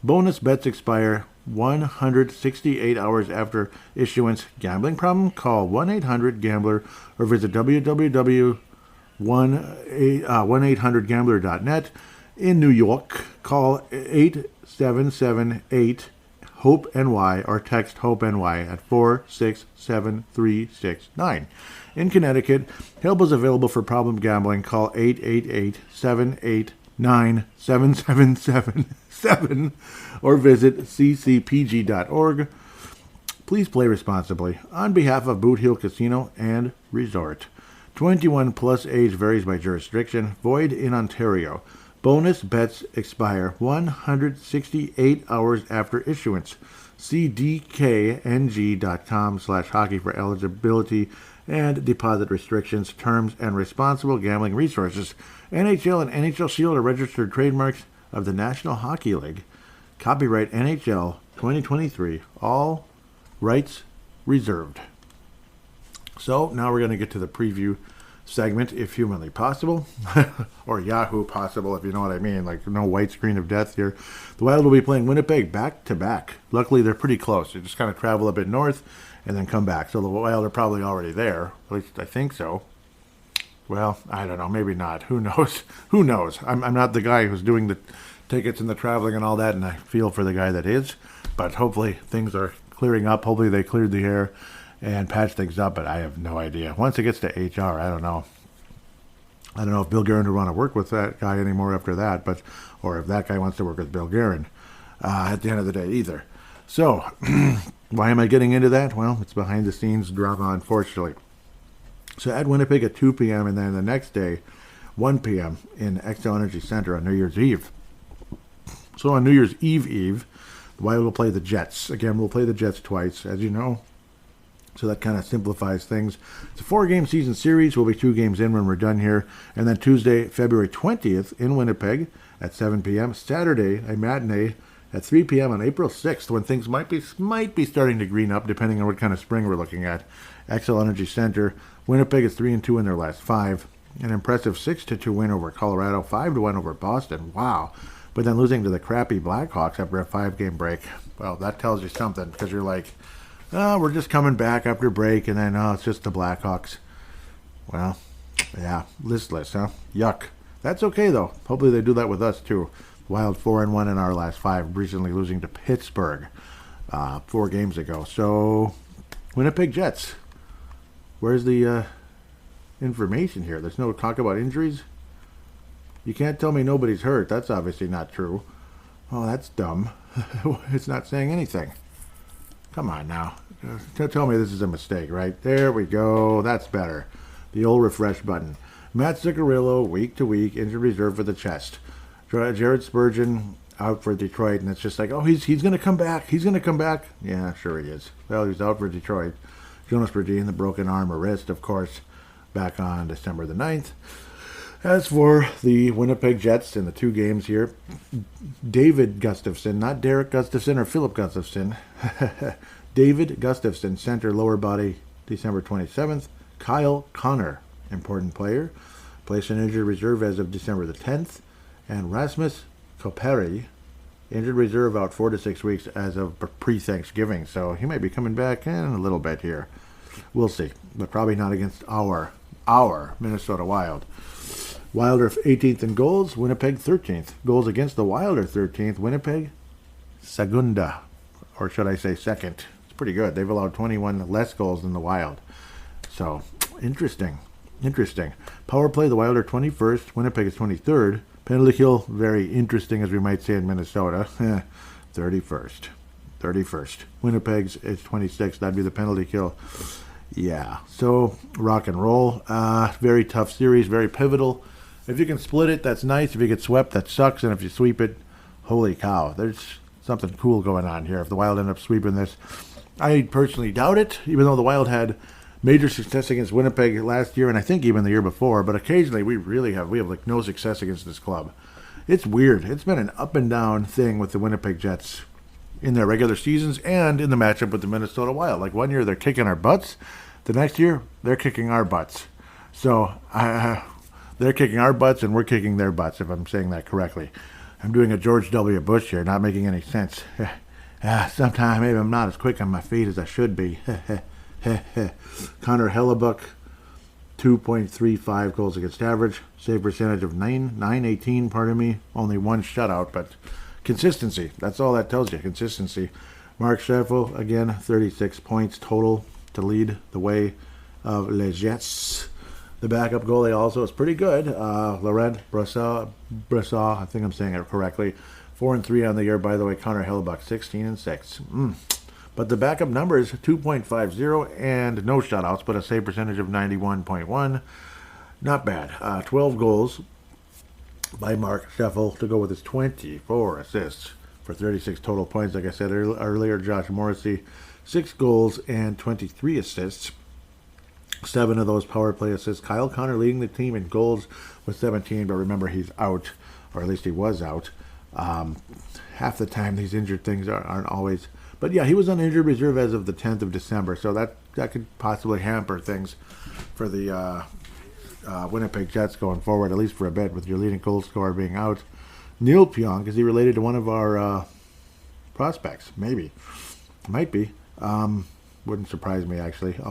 Bonus bets expire 168 hours after issuance. Gambling problem? Call 1-800-GAMBLER or visit www.1800gambler.net. In New York, call 8778-HOPE-NY or text HOPE-NY at 467369. In Connecticut, help is available for problem gambling. Call 888-789-7777 or visit ccpg.org. Please play responsibly. On behalf of Boot Hill Casino and Resort. 21 plus age varies by jurisdiction. Void in Ontario. Bonus bets expire 168 hours after issuance. See dkng.com/hockey for eligibility and deposit restrictions, terms, and responsible gambling resources. NHL and NHL Shield are registered trademarks of the National Hockey League. Copyright NHL 2023. All rights reserved. So now we're going to get to the preview segment, if humanly possible, or Yahoo possible, if you know what I mean. Like, no white screen of death here. The Wild will be playing Winnipeg back to back. Luckily, they're pretty close. They just kind of travel a bit north and then come back. So the Wild are probably already there. At least I think so. Well, I don't know. Maybe not. Who knows? Who knows? I'm not the guy who's doing the tickets and the traveling and all that, and I feel for the guy that is. But hopefully things are clearing up. Hopefully they cleared the air and patch things up, but I have no idea. Once it gets to HR, I don't know. I don't know if Bill Guerin would want to work with that guy anymore after that, but or if that guy wants to work with Bill Guerin at the end of the day either. So, why am I getting into that? Well, it's behind the scenes drama, unfortunately. So at Winnipeg at 2 p.m. and then the next day, 1 p.m. in Xcel Energy Center on New Year's Eve. So on New Year's Eve, the Wild will play the Jets. Again, we'll play the Jets twice, as you know. So that kind of simplifies things. It's a 4-game season series. We'll be 2 games in when we're done here. And then Tuesday, February 20th in Winnipeg at 7 p.m. Saturday, a matinee at 3 p.m. on April 6th, when things might be starting to green up, depending on what kind of spring we're looking at. Xcel Energy Center. Winnipeg is 3-2 in their last 5. An impressive 6-2 win over Colorado, 5-1 over Boston. Wow. But then losing to the crappy Blackhawks after a 5-game break. Well, that tells you something, because you're like, we're just coming back after break, and then, it's just the Blackhawks. Well, yeah, listless, huh? Yuck. That's okay, though. Hopefully they do that with us, too. Wild 4-1 in our last 5, recently losing to Pittsburgh 4 games ago. So, Winnipeg Jets. Where's the information here? There's no talk about injuries? You can't tell me nobody's hurt. That's obviously not true. Oh, that's dumb. It's not saying anything. Come on now. Tell me this is a mistake, right? There we go. That's better. The old refresh button. Matt Zuccarello, week to week, injured reserve for the chest. Jared Spurgeon out for Detroit, and it's just like, oh, he's going to come back. He's going to come back. Yeah, sure he is. Well, he's out for Detroit. Jonas Brodin, the broken arm or wrist, of course, back on December the 9th. As for the Winnipeg Jets in the 2 games here, David Gustafson, not Derek Gustafson or Philip Gustafson, David Gustafson, center, lower body, December 27th. Kyle Connor, important player, placed in injured reserve as of December the 10th. And Rasmus Koperi, injured reserve, out 4 to 6 weeks as of pre-Thanksgiving. So he might be coming back in a little bit here. We'll see, but probably not against our Minnesota Wild. Wild are 18th in goals, Winnipeg 13th. Goals against the Wild are 13th, Winnipeg segunda, or should I say second. It's pretty good. They've allowed 21 less goals than the Wild. So, interesting. Power play, the Wild are 21st, Winnipeg is 23rd. Penalty kill, very interesting, as we might say in Minnesota, 31st. Winnipeg's is 26th. That'd be the penalty kill. Yeah, so rock and roll. Very tough series, very pivotal. If you can split it, that's nice. If you get swept, that sucks. And if you sweep it, holy cow, there's something cool going on here. If the Wild end up sweeping this, I personally doubt it, even though the Wild had major success against Winnipeg last year, and I think even the year before. But occasionally we have like no success against this club. It's weird. It's been an up and down thing with the Winnipeg Jets in their regular seasons and in the matchup with the Minnesota Wild. Like one year they're kicking our butts. The next year they're kicking our butts. So they're kicking our butts and we're kicking their butts, if I'm saying that correctly. I'm doing a George W. Bush here, not making any sense. Sometimes maybe I'm not as quick on my feet as I should be. Connor Hellebuck, 2.35 goals against average. Save percentage of 918, pardon me. Only one shutout, but consistency. That's all that tells you, consistency. Mark Scheffel, again, 36 points total to lead the way of Les Jets. The backup goalie also is pretty good. Laurent Brosseau, I think I'm saying it correctly. 4-3 on the year, by the way. Connor Hellebuck, 16-6. But the backup number is 2.50 and no shutouts, but a save percentage of 91.1. Not bad. 12 goals by Mark Scheffel to go with his 24 assists for 36 total points. Like I said earlier, Josh Morrissey, 6 goals and 23 assists. 7 of those power play assists. Kyle Connor leading the team in goals with 17, but remember he's out, or at least he was out. Half the time these injured things aren't always. But yeah, he was on injured reserve as of the 10th of December, so that could possibly hamper things for the Winnipeg Jets going forward, at least for a bit, with your leading goal scorer being out. Neil Pionk, is he related to one of our prospects? Maybe. Might be. Wouldn't surprise me, actually. 2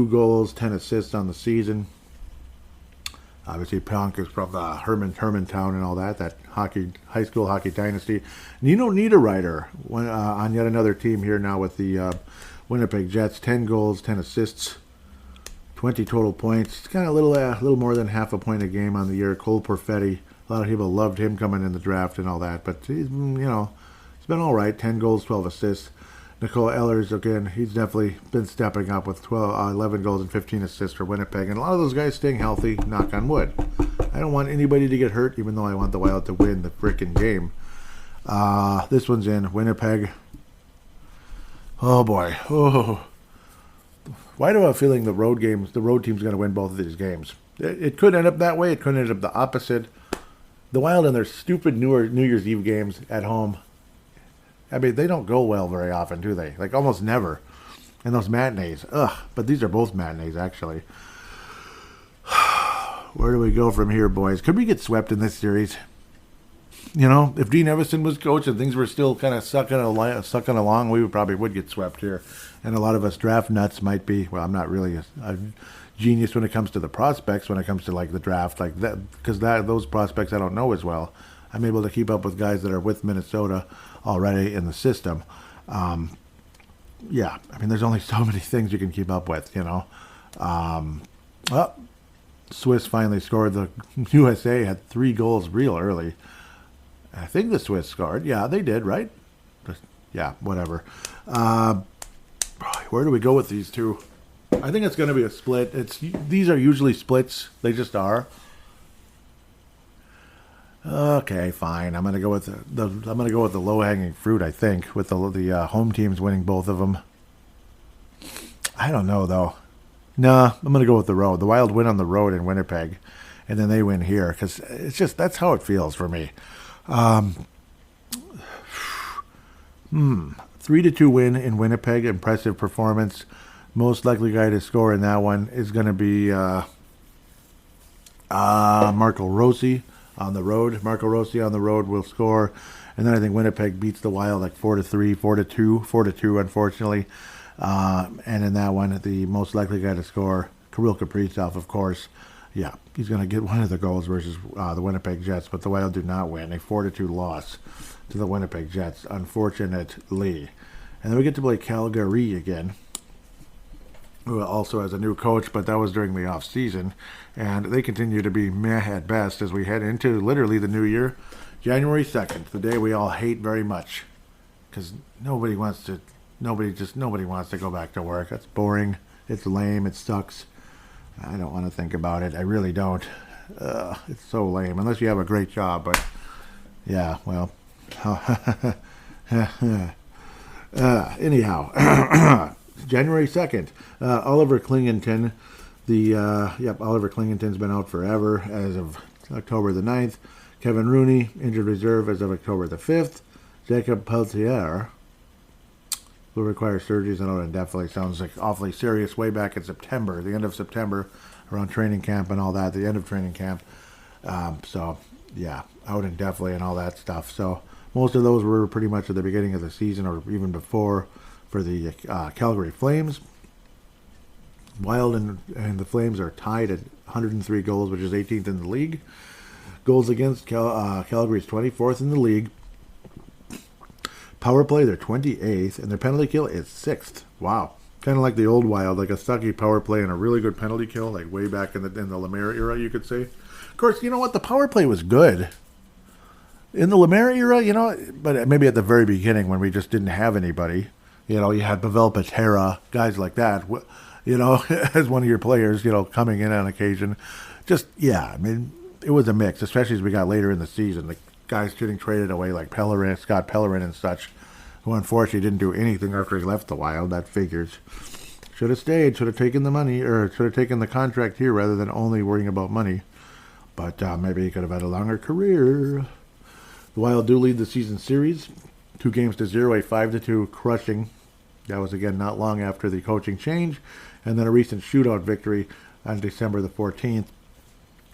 goals, 10 assists on the season. Obviously, Pionk is from Hermantown and all that high school hockey dynasty. Nino Niederreiter on yet another team here now with the Winnipeg Jets. 10 goals, 10 assists, 20 total points. It's kind of a little more than half a point a game on the year. Cole Perfetti, a lot of people loved him coming in the draft and all that, but he's been all right. 10 goals, 12 assists. Nicole Ehlers, again, he's definitely been stepping up with 11 goals and 15 assists for Winnipeg. And a lot of those guys staying healthy, knock on wood. I don't want anybody to get hurt, even though I want the Wild to win the frickin' game. This one's in Winnipeg. Oh, boy. Oh. Why do I have a feeling the road team's going to win both of these games? It could end up that way. It could end up the opposite. The Wild and their stupid New Year's Eve games at home, I mean, they don't go well very often, do they? Like, almost never. And those matinees. Ugh. But these are both matinees, actually. Where do we go from here, boys? Could we get swept in this series? If Dean Evison was coach and things were still kind of sucking along, we would get swept here. And a lot of us draft nuts might be, well, I'm not really a genius when it comes to the prospects, when it comes to, like, the draft, like that, because those prospects I don't know as well. I'm able to keep up with guys that are with Minnesota already in the system. Yeah, I mean, there's only so many things you can keep up with, Swiss finally scored. The USA had 3 goals real early. I think the Swiss scored. Yeah, they did, right? Yeah, whatever. Where do we go with these two? I think it's going to be a split. These are usually splits. They just are. Okay, fine. I'm gonna go with the low-hanging fruit. I think with the home teams winning both of them. I don't know though. Nah, I'm gonna go with the road. The Wild win on the road in Winnipeg, and then they win here because it's just that's how it feels for me. 3-2 win in Winnipeg. Impressive performance. Most likely guy to score in that one is gonna be Marco Rossi. On the road, Marco Rossi on the road will score, and then I think Winnipeg beats the Wild like 4-3, 4-2, unfortunately. And in that one, the most likely guy to score, Kirill Kaprizov, of course. Yeah, he's going to get one of the goals versus the Winnipeg Jets, but the Wild do not win. A 4-2 loss to the Winnipeg Jets, unfortunately. And then we get to play Calgary again, who also has a new coach, but that was during the off season, and they continue to be meh at best as we head into literally the new year, January 2nd, the day we all hate very much, because nobody wants to go back to work. That's boring. It's lame. It sucks. I don't want to think about it. I really don't. It's so lame, unless you have a great job. But yeah, well, anyhow. January 2nd, Oliver Klingenton. Oliver Klingenton's been out forever as of October the 9th. Kevin Rooney, injured reserve as of October the 5th. Jacob Peltier will require surgeries. I know it definitely sounds like awfully serious way back in September, the end of September, around training camp and all that, the end of training camp. So, yeah, out indefinitely and all that stuff. So, most of those were pretty much at the beginning of the season or even before for the Calgary Flames. Wild and the Flames are tied at 103 goals, which is 18th in the league. Goals against Calgary's 24th in the league. Power play, they're 28th, and their penalty kill is 6th. Wow. Kind of like the old Wild, like a stocky power play and a really good penalty kill, like way back in the Lemaire era, you could say. Of course, you know what? The power play was good. In the Lemaire era, you know, but maybe at the very beginning when we just didn't have anybody. You know, you had Pavel Patera, guys like that, you know, as one of your players, you know, coming in on occasion. Just, yeah, I mean, it was a mix, especially as we got later in the season. The guys getting traded away like Pellerin, Scott Pellerin and such, who unfortunately didn't do anything after he left the Wild. That figures. Should have stayed, should have taken the money, or should have taken the contract here rather than only worrying about money. But maybe he could have had a longer career. The Wild do lead the season series, 2-0, a 5-2 crushing. That was again not long after the coaching change, and then a recent shootout victory on December the 14th,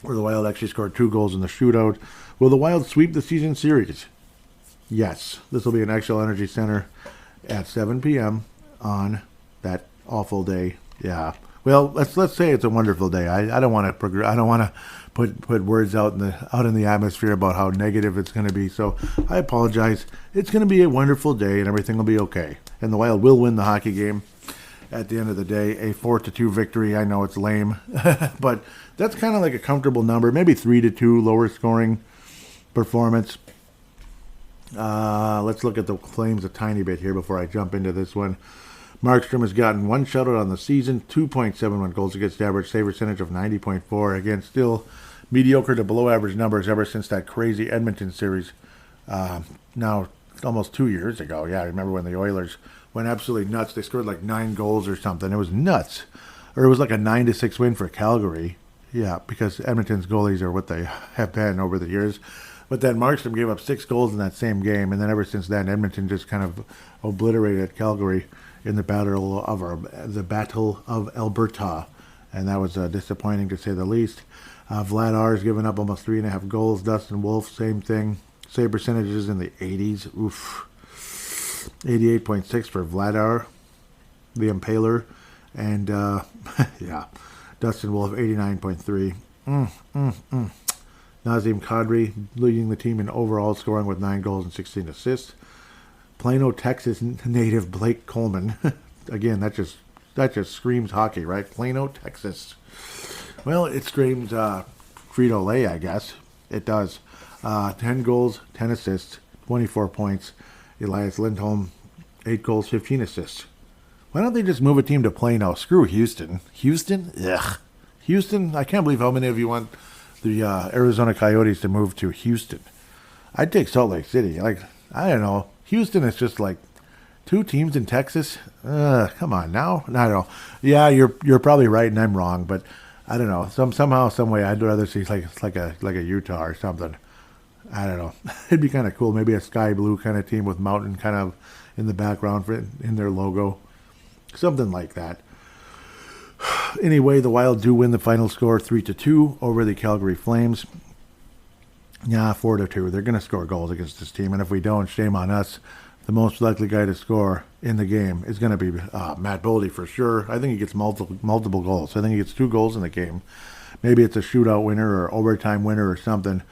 where the Wild actually scored 2 goals in the shootout. Will the Wild sweep the season series? Yes. This will be an XL Energy Center at 7 p.m. on that awful day. Yeah. Well, let's say it's a wonderful day. I don't want to I don't want to put words out in the atmosphere about how negative it's going to be. So I apologize. It's going to be a wonderful day and everything will be okay. And the Wild will win the hockey game at the end of the day. A 4-2 victory. I know it's lame, but that's kind of like a comfortable number. Maybe 3-2 lower scoring performance. Let's look at the Flames a tiny bit here before I jump into this one. Markstrom has gotten 1 shutout on the season, 2.71 goals against average, save percentage of 90.4. Again, still mediocre to below average numbers ever since that crazy Edmonton series. Now, almost 2 years ago. Yeah, I remember when the Oilers went absolutely nuts. They scored like 9 goals or something. It was nuts. Or it was like a 9-6 win for Calgary. Yeah, because Edmonton's goalies are what they have been over the years. But then Markstrom gave up 6 goals in that same game, and then ever since then, Edmonton just kind of obliterated Calgary in the Battle of Alberta, and that was disappointing to say the least. Vladar's given up almost 3.5 goals. Dustin Wolf, same thing. Save percentages in the 80s. Oof. 88.6 for Vladar, the Impaler, and yeah, Dustin Wolf 89.3. Nazem Kadri leading the team in overall scoring with 9 goals and 16 assists. Plano, Texas native Blake Coleman. Again, that just screams hockey, right? Plano, Texas. Well, it screams Frito-Lay, I guess. It does. 10 goals, 10 assists, 24 points. Elias Lindholm, 8 goals, 15 assists. Why don't they just move a team to Plano? Screw Houston. Houston? Ugh. Houston? I can't believe how many of you want the Arizona Coyotes to move to Houston. I'd take Salt Lake City. Like, I don't know. Houston is just like 2 teams in Texas. Come on now. I don't know. Yeah, you're probably right and I'm wrong, but I don't know. Somehow, some way, I'd rather see like a Utah or something. I don't know. It'd be kind of cool. Maybe a sky blue kind of team with mountain kind of in the background in their logo. Something like that. Anyway, the Wild do win the final score 3-2 over the Calgary Flames. Yeah, 4-2. They're going to score goals against this team, and if we don't, shame on us. The most likely guy to score in the game is going to be Matt Boldy for sure. I think he gets multiple goals. I think he gets 2 goals in the game. Maybe it's a shootout winner or overtime winner or something,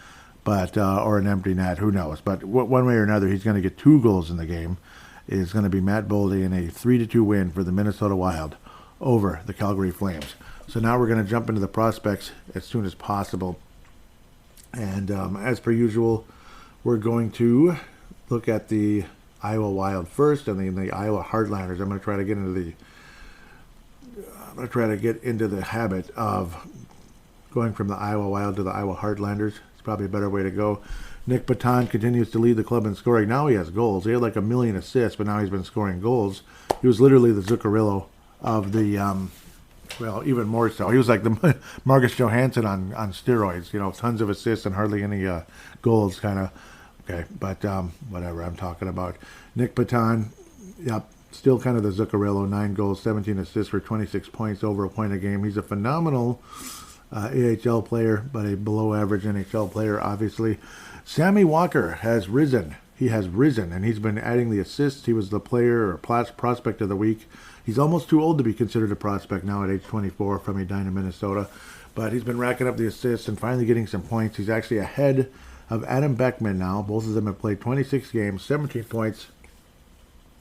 but or an empty net. Who knows? But one way or another, he's going to get 2 goals in the game. It's going to be Matt Boldy in a 3-2 win for the Minnesota Wild over the Calgary Flames. So now we're going to jump into the prospects as soon as possible. And as per usual, we're going to look at the Iowa Wild first, and then the Iowa Heartlanders. I'm going to try to get into the habit of going from the Iowa Wild to the Iowa Heartlanders. It's probably a better way to go. Nick Baton continues to lead the club in scoring. Now he has goals. He had like 1 million assists, but now he's been scoring goals. He was literally the Zuccarello of the Well, even more so. He was like the Marcus Johansson on steroids. Tons of assists and hardly any goals, kind of. Okay, but whatever I'm talking about. Nick Paton, yep, still kind of the Zuccarello, 9 goals, 17 assists for 26 points, over a point a game. He's a phenomenal AHL player, but a below-average NHL player, obviously. Sammy Walker has risen. He has risen, and he's been adding the assists. He was the player or prospect of the week. He's almost too old to be considered a prospect now at age 24 from Edina, Minnesota. But he's been racking up the assists and finally getting some points. He's actually ahead of Adam Beckman now. Both of them have played 26 games, 17 points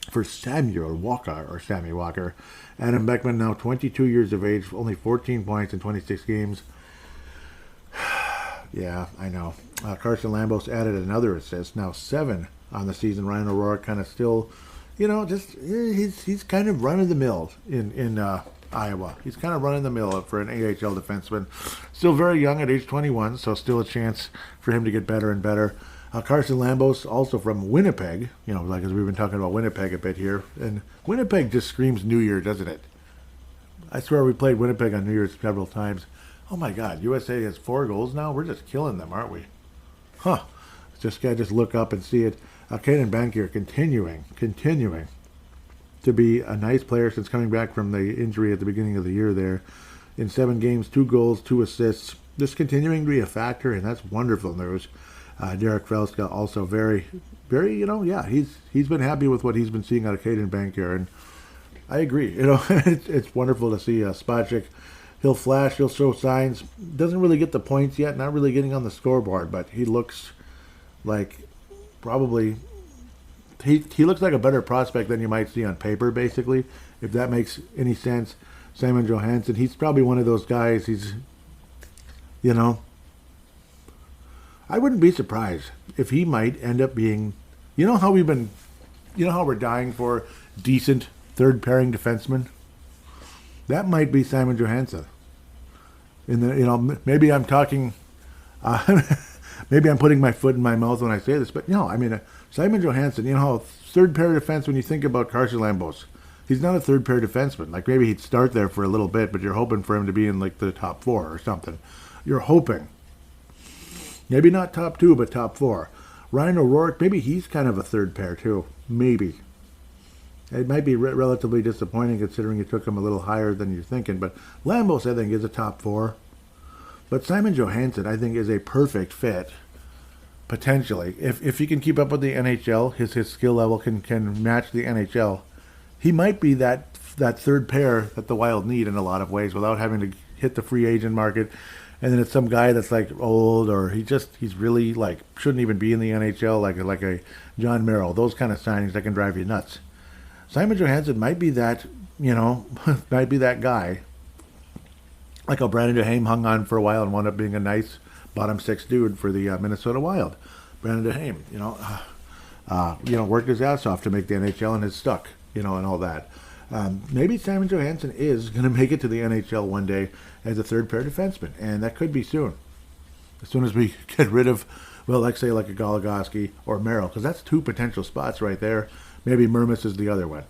for Sammy Walker. Adam Beckman now 22 years of age, only 14 points in 26 games. Yeah, I know. Carson Lambos added another assist, now 7 on the season. Ryan O'Rourke kind of still, he's kind of run-of-the-mill in Iowa. He's kind of run-of-the-mill for an AHL defenseman. Still very young at age 21, so still a chance for him to get better and better. Carson Lambos, also from Winnipeg, like as we've been talking about Winnipeg a bit here. And Winnipeg just screams New Year, doesn't it? I swear we played Winnipeg on New Year's several times. Oh my God, USA has 4 goals now? We're just killing them, aren't we? Huh. Gotta just look up and see it. Caden Bankier continuing to be a nice player since coming back from the injury at the beginning of the year there. In 7 games, 2 goals, 2 assists. Just continuing to be a factor, and that's wonderful news. Derek Frelska also very, very, he's been happy with what he's been seeing out of Caden Bankier, and I agree. It's wonderful to see Spacek. He'll flash, he'll show signs. Doesn't really get the points yet, not really getting on the scoreboard, but he looks like probably he looks like a better prospect than you might see on paper, basically, if that makes any sense. Simon Johansson, he's probably one of those guys. He's, I wouldn't be surprised if he might end up being, how we're dying for decent third pairing defensemen. That might be Simon Johansson. Maybe I'm talking, maybe I'm putting my foot in my mouth when I say this, but no, Simon Johansson, how third pair defense, when you think about Carson Lambos, he's not a third pair defenseman. Like maybe he'd start there for a little bit, but you're hoping for him to be in like the top 4 or something. You're hoping. Maybe not top 2, but top 4. Ryan O'Rourke, maybe he's kind of a third pair too. Maybe. It might be relatively disappointing considering you took him a little higher than you're thinking, but Lambos, I think, is a top 4. But Simon Johansson, I think, is a perfect fit, potentially. If he can keep up with the NHL, his skill level can match the NHL, he might be that third pair that the Wild need in a lot of ways without having to hit the free agent market. And then it's some guy that's like old, or he's really like shouldn't even be in the NHL, like a John Merrill, those kind of signings that can drive you nuts. Simon Johansson might be that, might be that guy. Like how Brandon Duhaime hung on for a while and wound up being a nice bottom 6 dude for the Minnesota Wild. Brandon Duhaime, worked his ass off to make the NHL and is stuck, and all that. Maybe Simon Johansson is going to make it to the NHL one day as a third pair defenseman, and that could be soon. As soon as we get rid of, like say like a Goligoski or Merrill, because that's 2 potential spots right there. Maybe Mermis is the other one,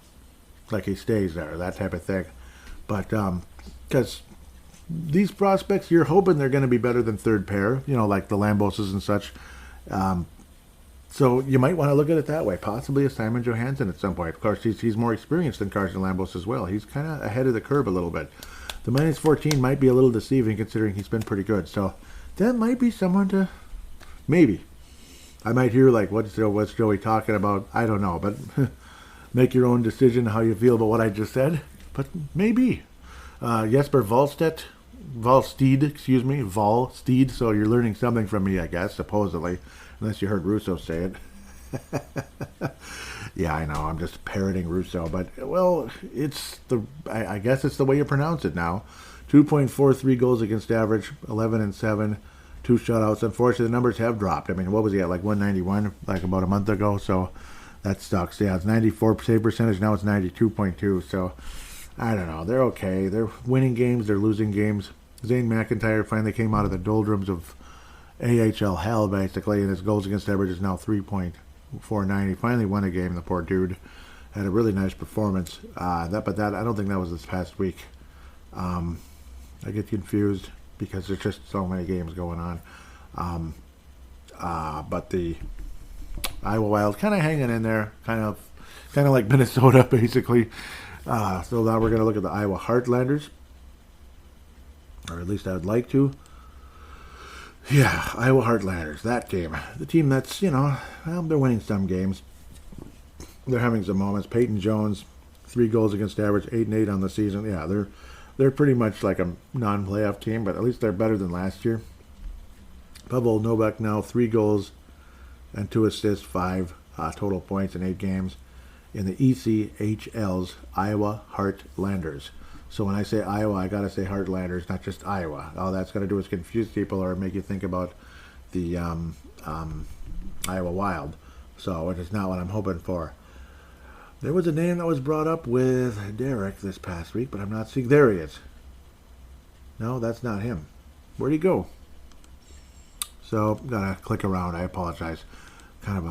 like he stays there, that type of thing. But because these prospects, you're hoping they're going to be better than third pair, like the Lamboses and such. So you might want to look at it that way. Possibly a Simon Johansson at some point. Of course, he's more experienced than Carson Lambos as well. He's kind of ahead of the curve a little bit. The -14 might be a little deceiving considering he's been pretty good. So that might be someone to, maybe. I might hear like, what's Joey talking about? I don't know, but make your own decision how you feel about what I just said. But maybe. Jesper Valsteed, so you're learning something from me, I guess, supposedly. Unless you heard Russo say it. Yeah, I know, I'm just parroting Russo, but, I guess it's the way you pronounce it now. 2.43 goals against average, 11-7, 2 shutouts. Unfortunately, the numbers have dropped. What was he at, like 191, like about a month ago? So that sucks. Yeah, it's 94 save percentage, now it's 92.2, so I don't know. They're okay. They're winning games, they're losing games. Zane McIntyre finally came out of the doldrums of AHL hell, basically, and his goals against average is now 3.49. He finally won a game, the poor dude. Had a really nice performance. But I don't think that was this past week. I get confused because there's just so many games going on. But the Iowa Wild kind of hanging in there, kind of like Minnesota, basically. So now we're going to look at the Iowa Heartlanders, or at least I would like to. Yeah, Iowa Heartlanders, that game. The team that's, well, they're winning some games. They're having some moments. Peyton Jones, 3 goals against average, 8-8 on the season. Yeah, they're pretty much like a non-playoff team, but at least they're better than last year. Pavel Novak now 3 goals and 2 assists, 5 total points in 8 games in the ECHL's Iowa Heartlanders. So when I say Iowa, I gotta say Heartlanders, not just Iowa. All that's gonna do is confuse people or make you think about the Iowa Wild. So it is not what I'm hoping for. There was a name that was brought up with Derek this past week, but I'm not seeing. There he is. No, that's not him. Where'd he go? So gotta click around. I apologize. Kind of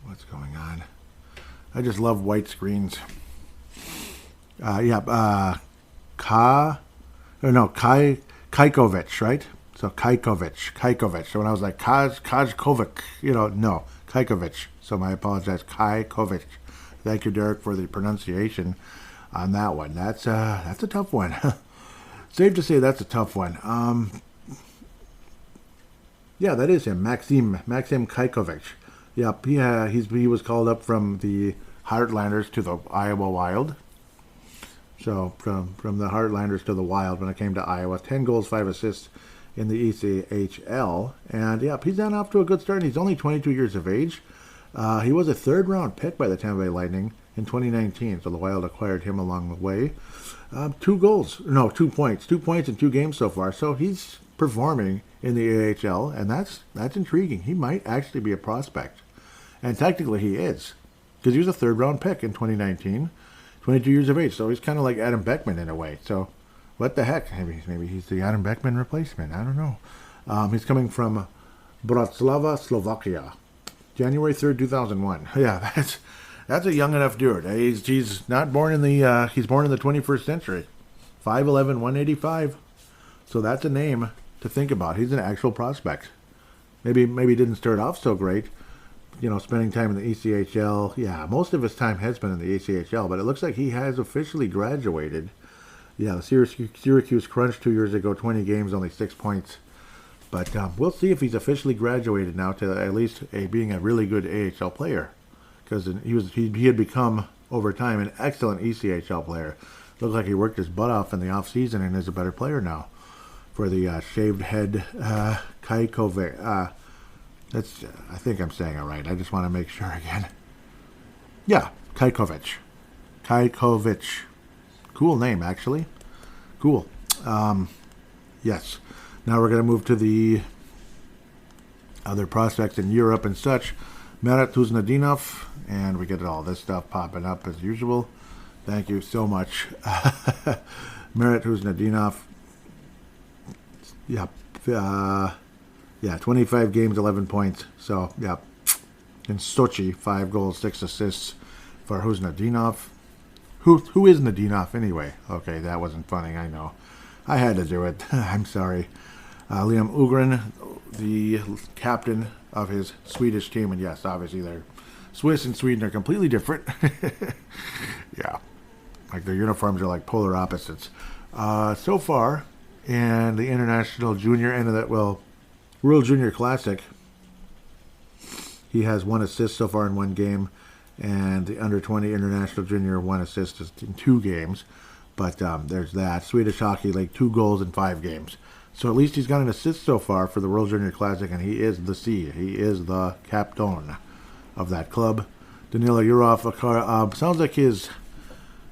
what's going on? I just love white screens. Kajkovic, right? So Kajkovic. So when I was like Kajkovic, no, Kajkovic. So I apologize, Kajkovic. Thank you, Derek, for the pronunciation on that one. That's a tough one. Safe to say that's a tough one. Yeah, that is him, Maxim Kajkovic. Yep, he was called up from the Heartlanders to the Iowa Wild. So from the Heartlanders to the Wild when it came to Iowa. 10 goals, 5 assists in the ECHL. And, yep, he's on off to a good start. He's only 22 years of age. He was a third-round pick by the Tampa Bay Lightning in 2019, so the Wild acquired him along the way. 2 points. 2 points in 2 games so far. So he's performing in the AHL, and that's intriguing. He might actually be a prospect. And technically he is, because he was a third-round pick in 2019. 22 years of age, so he's kind of like Adam Beckman in a way. So, what the heck? Maybe he's the Adam Beckman replacement. I don't know. He's coming from Bratislava, Slovakia, January 3rd, 2001. Yeah, that's a young enough dude. He's not born in the he's born in the 21st century. 5'11", 185. So that's a name to think about. He's an actual prospect. Maybe he didn't start off so great. Spending time in the ECHL. Yeah, most of his time has been in the ECHL, but it looks like he has officially graduated. Yeah, the Syracuse Crunch 2 years ago, 20 games, only 6 points. But we'll see if he's officially graduated now to at least being a really good AHL player. Because he had become, over time, an excellent ECHL player. Looked like he worked his butt off in the offseason and is a better player now. For the shaved head Kajkovic. I think I'm saying it right. I just want to make sure again. Yeah, Kajkovic. Cool name, actually. Cool. Yes. Now we're going to move to the other prospects in Europe and such. Marat Tuznadinov, and we get all this stuff popping up as usual. Thank you so much. Marat Tuznadinov. Yep. Yeah, 25 games, 11 points. So, yeah. In Sochi, 5 goals, 6 assists for Huznadinov. Who is Nadinov anyway? Okay, that wasn't funny, I know. I had to do it. I'm sorry. Liam Ugren, the captain of his Swedish team. And yes, obviously they're Swiss and Sweden are completely different. Yeah. Like their uniforms are like polar opposites. So far, in the international junior end of that, World Junior Classic, he has 1 assist so far in 1 game, and the under-20 International Junior 1 assist in 2 games. But there's that. Swedish Hockey League, 2 goals in 5 games. So at least he's got an assist so far for the World Junior Classic, and he is the C. He is the captain of that club. Danila Yurov, sounds like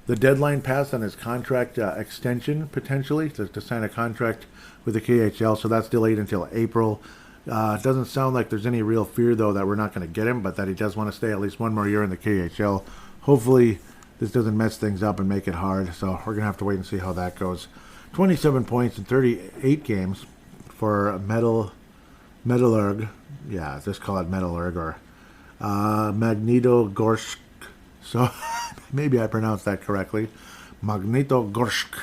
the deadline passed on his contract extension, potentially, to sign a contract with the KHL, so that's delayed until April. It doesn't sound like there's any real fear, though, that we're not going to get him, but that he does want to stay at least 1 more year in the KHL. Hopefully, this doesn't mess things up and make it hard, so we're going to have to wait and see how that goes. 27 points in 38 games for Metallurg. Yeah, just call it Metallurg, or Magnitogorsk. So, maybe I pronounced that correctly. Magnitogorsk.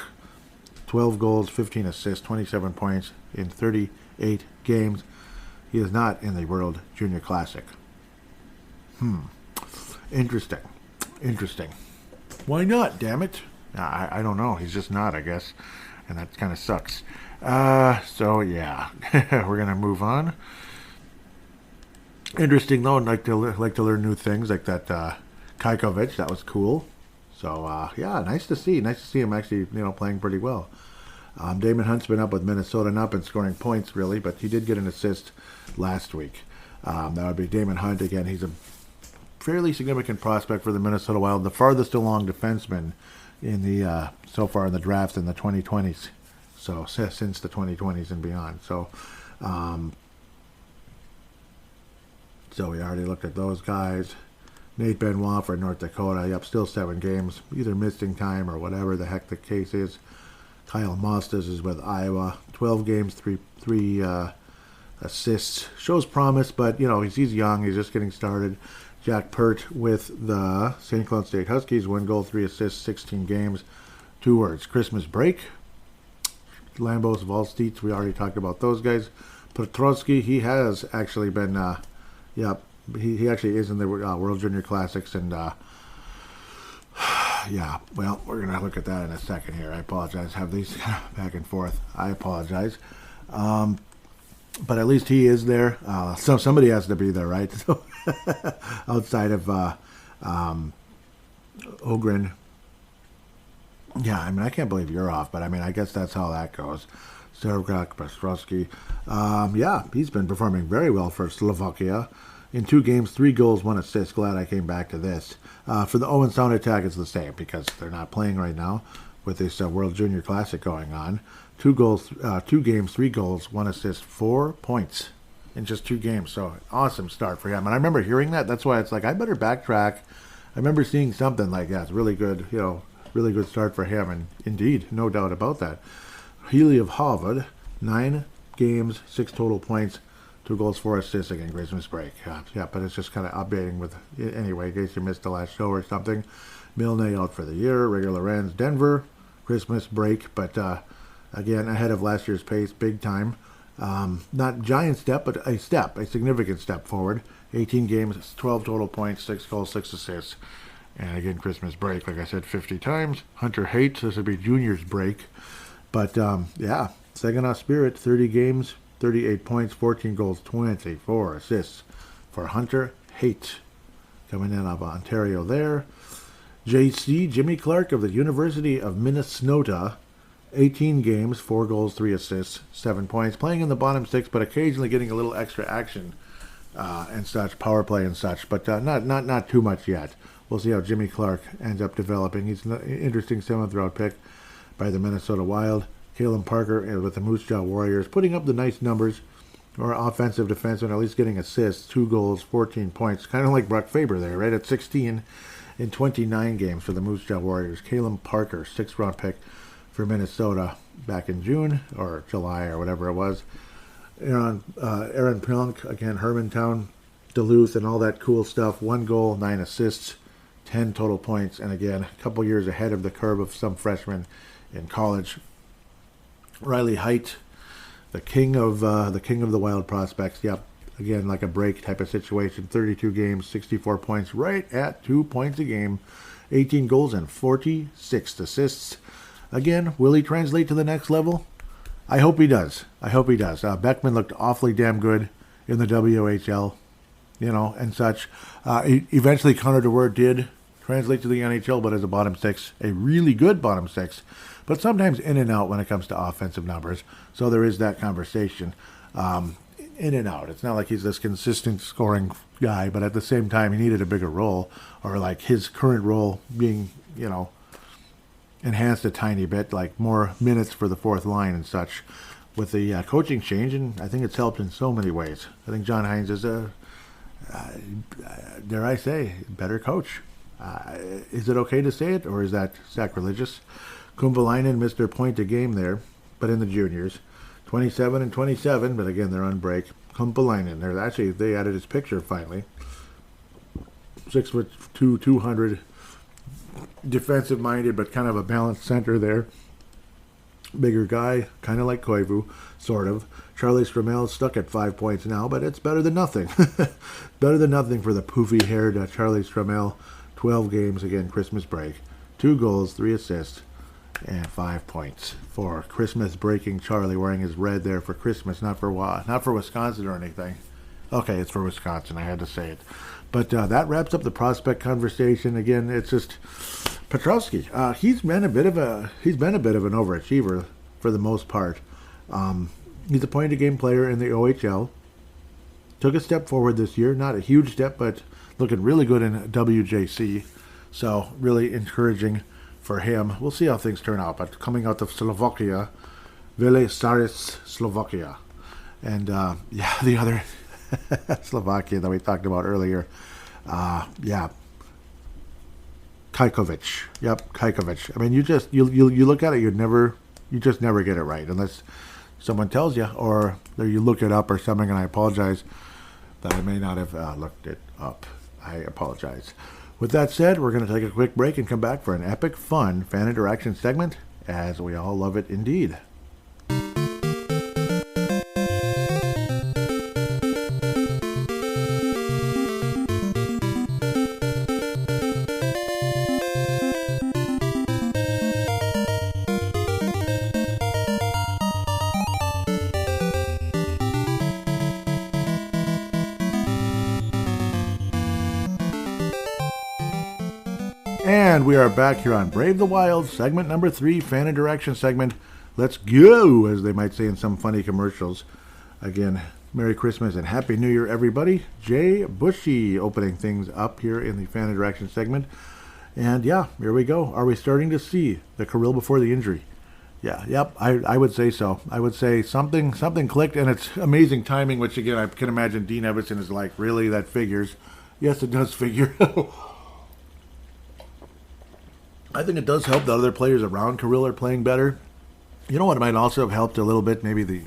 12 goals, 15 assists, 27 points in 38 games. He is not in the World Junior Classic. Interesting. Why not, damn it? I don't know. He's just not, I guess. And that kind of sucks. So, yeah. We're going to move on. Interesting, though. I'd like to learn new things, like that Kajkovic. That was cool. So, yeah, nice to see. Nice to see him actually, playing pretty well. Damon Hunt's been up with Minnesota, not been scoring points, really, but he did get an assist last week. That would be Damon Hunt. Again, he's a fairly significant prospect for the Minnesota Wild, the farthest along defenseman in the so far in the draft in the 2020s. So, since the 2020s and beyond. So, so we already looked at those guys. Nate Benoit for North Dakota. Yep, still 7 games. Either missing time or whatever the heck the case is. Kyle Mostas is with Iowa. 12 games, three assists. Shows promise, but, he's young. He's just getting started. Jack Pert with the St. Cloud State Huskies. 1 goal, 3 assists, 16 games. 2 words. Christmas break. Lambos, Volsteats, we already talked about those guys. Petrosky, he has actually been, he actually is in the World Junior Classics, and yeah, well, we're going to look at that in a second here. I apologize, have these back and forth. I apologize. But at least he is there. So somebody has to be there, right? So outside of Ogren. Yeah, I can't believe you're off, but I guess that's how that goes. Sergak Pestrosky. Yeah, he's been performing very well for Slovakia. In 2 games, 3 goals, 1 assist. Glad I came back to this. For the Owen Sound attack, it's the same because they're not playing right now with this World Junior Classic going on. 2 games, 3 goals, 1 assist, 4 points in just 2 games. So awesome start for him. And I remember hearing that. That's why it's like I better backtrack. I remember seeing something like that. It's really good, really good start for him. And indeed, no doubt about that. Healy of Harvard, 9 games, 6 total points, 2 goals, 4 assists again, Christmas break. Yeah, but it's just kind of updating with, anyway, in case you missed the last show or something. Milne out for the year, regular ends, Denver, Christmas break, but again, ahead of last year's pace, big time. Not giant step, but a significant step forward. 18 games, 12 total points, 6 goals, 6 assists. And again, Christmas break, like I said, 50 times. Hunter Hates, this would be junior's break. But, yeah, Saginaw Spirit, 30 games, 38 points, 14 goals, 24 assists for Hunter Haight. Coming in of Ontario there. JC, Jimmy Clark of the University of Minnesota, 18 games, 4 goals, 3 assists, 7 points. Playing in the bottom 6, but occasionally getting a little extra action and such, power play and such. But not too much yet. We'll see how Jimmy Clark ends up developing. He's an interesting 7th round pick by the Minnesota Wild. Kalen Parker with the Moose Jaw Warriors, putting up the nice numbers, or offensive defenseman, at least getting assists, 2 goals, 14 points, kind of like Brock Faber there, right at 16 in 29 games for the Moose Jaw Warriors. Kalen Parker, 6th round pick for Minnesota back in June or July or whatever it was. Aaron Plunk, again, Hermantown, Duluth, and all that cool stuff. 1 goal, 9 assists, 10 total points, and again, a couple years ahead of the curve of some freshmen in college. Riley Height, the king of the Wild prospects. Yep, again, like a break type of situation. 32 games, 64 points, right at 2 points a game. 18 goals and 46 assists. Again, will he translate to the next level? I hope he does. Beckman looked awfully damn good in the WHL, and such. Eventually, Connor DeWord did translate to the NHL, but as a bottom 6, a really good bottom 6. But sometimes in and out when it comes to offensive numbers. So there is that conversation. In and out. It's not like he's this consistent scoring guy, but at the same time, he needed a bigger role, or like his current role being, enhanced a tiny bit, like more minutes for the 4th line and such with the coaching change, and I think it's helped in so many ways. I think John Hynes is a, dare I say, better coach. Is it okay to say it, or is that sacrilegious? Kumpalainen missed their point a game there, but in the juniors. 27 and 27, but again, they're on break. Kumpalainen, they added his picture finally. 6'2", 200, defensive-minded, but kind of a balanced center there. bigger guy, kind of like Koivu, sort of. Charlie Stramel stuck at 5 points now, but it's better than nothing. Better than nothing for the poofy-haired Charlie Stramel. 12 games, again, Christmas break. 2 goals, 3 assists, and 5 points for Christmas breaking Charlie, wearing his red there for Christmas, not for Wisconsin or anything. Okay, it's for Wisconsin, I had to say it. But that wraps up the prospect conversation. Again, it's just Petrovsky. He's been a bit of an overachiever for the most part. He's a point-a-game player in the OHL. Took a step forward this year. Not a huge step, but looking really good in WJC. So really encouraging for him. We'll see how things turn out. But coming out of Slovakia, Vele Saris, Slovakia. And, the other Slovakia that we talked about earlier. Kajkovic. Yep, Kajkovic. I mean, you look at it, you just never get it right unless someone tells you, or you look it up or something, and I apologize that I may not have looked it up. I apologize. With that said, we're going to take a quick break and come back for an epic, fun fan interaction segment, as we all love it indeed. And we are back here on Brave the Wild, segment number 3, fan interaction segment. Let's go, as they might say in some funny commercials. Again, Merry Christmas and Happy New Year, everybody. Jay Bushy opening things up here in the fan interaction segment. And yeah, here we go. Are we starting to see the Kirill before the injury? Yeah, yep, I would say so. I would say something clicked, and it's amazing timing, which again, I can imagine Dean Evason is like, really, that figures? Yes, it does figure. I think it does help that other players around Kirill are playing better. You know what might also have helped a little bit? Maybe the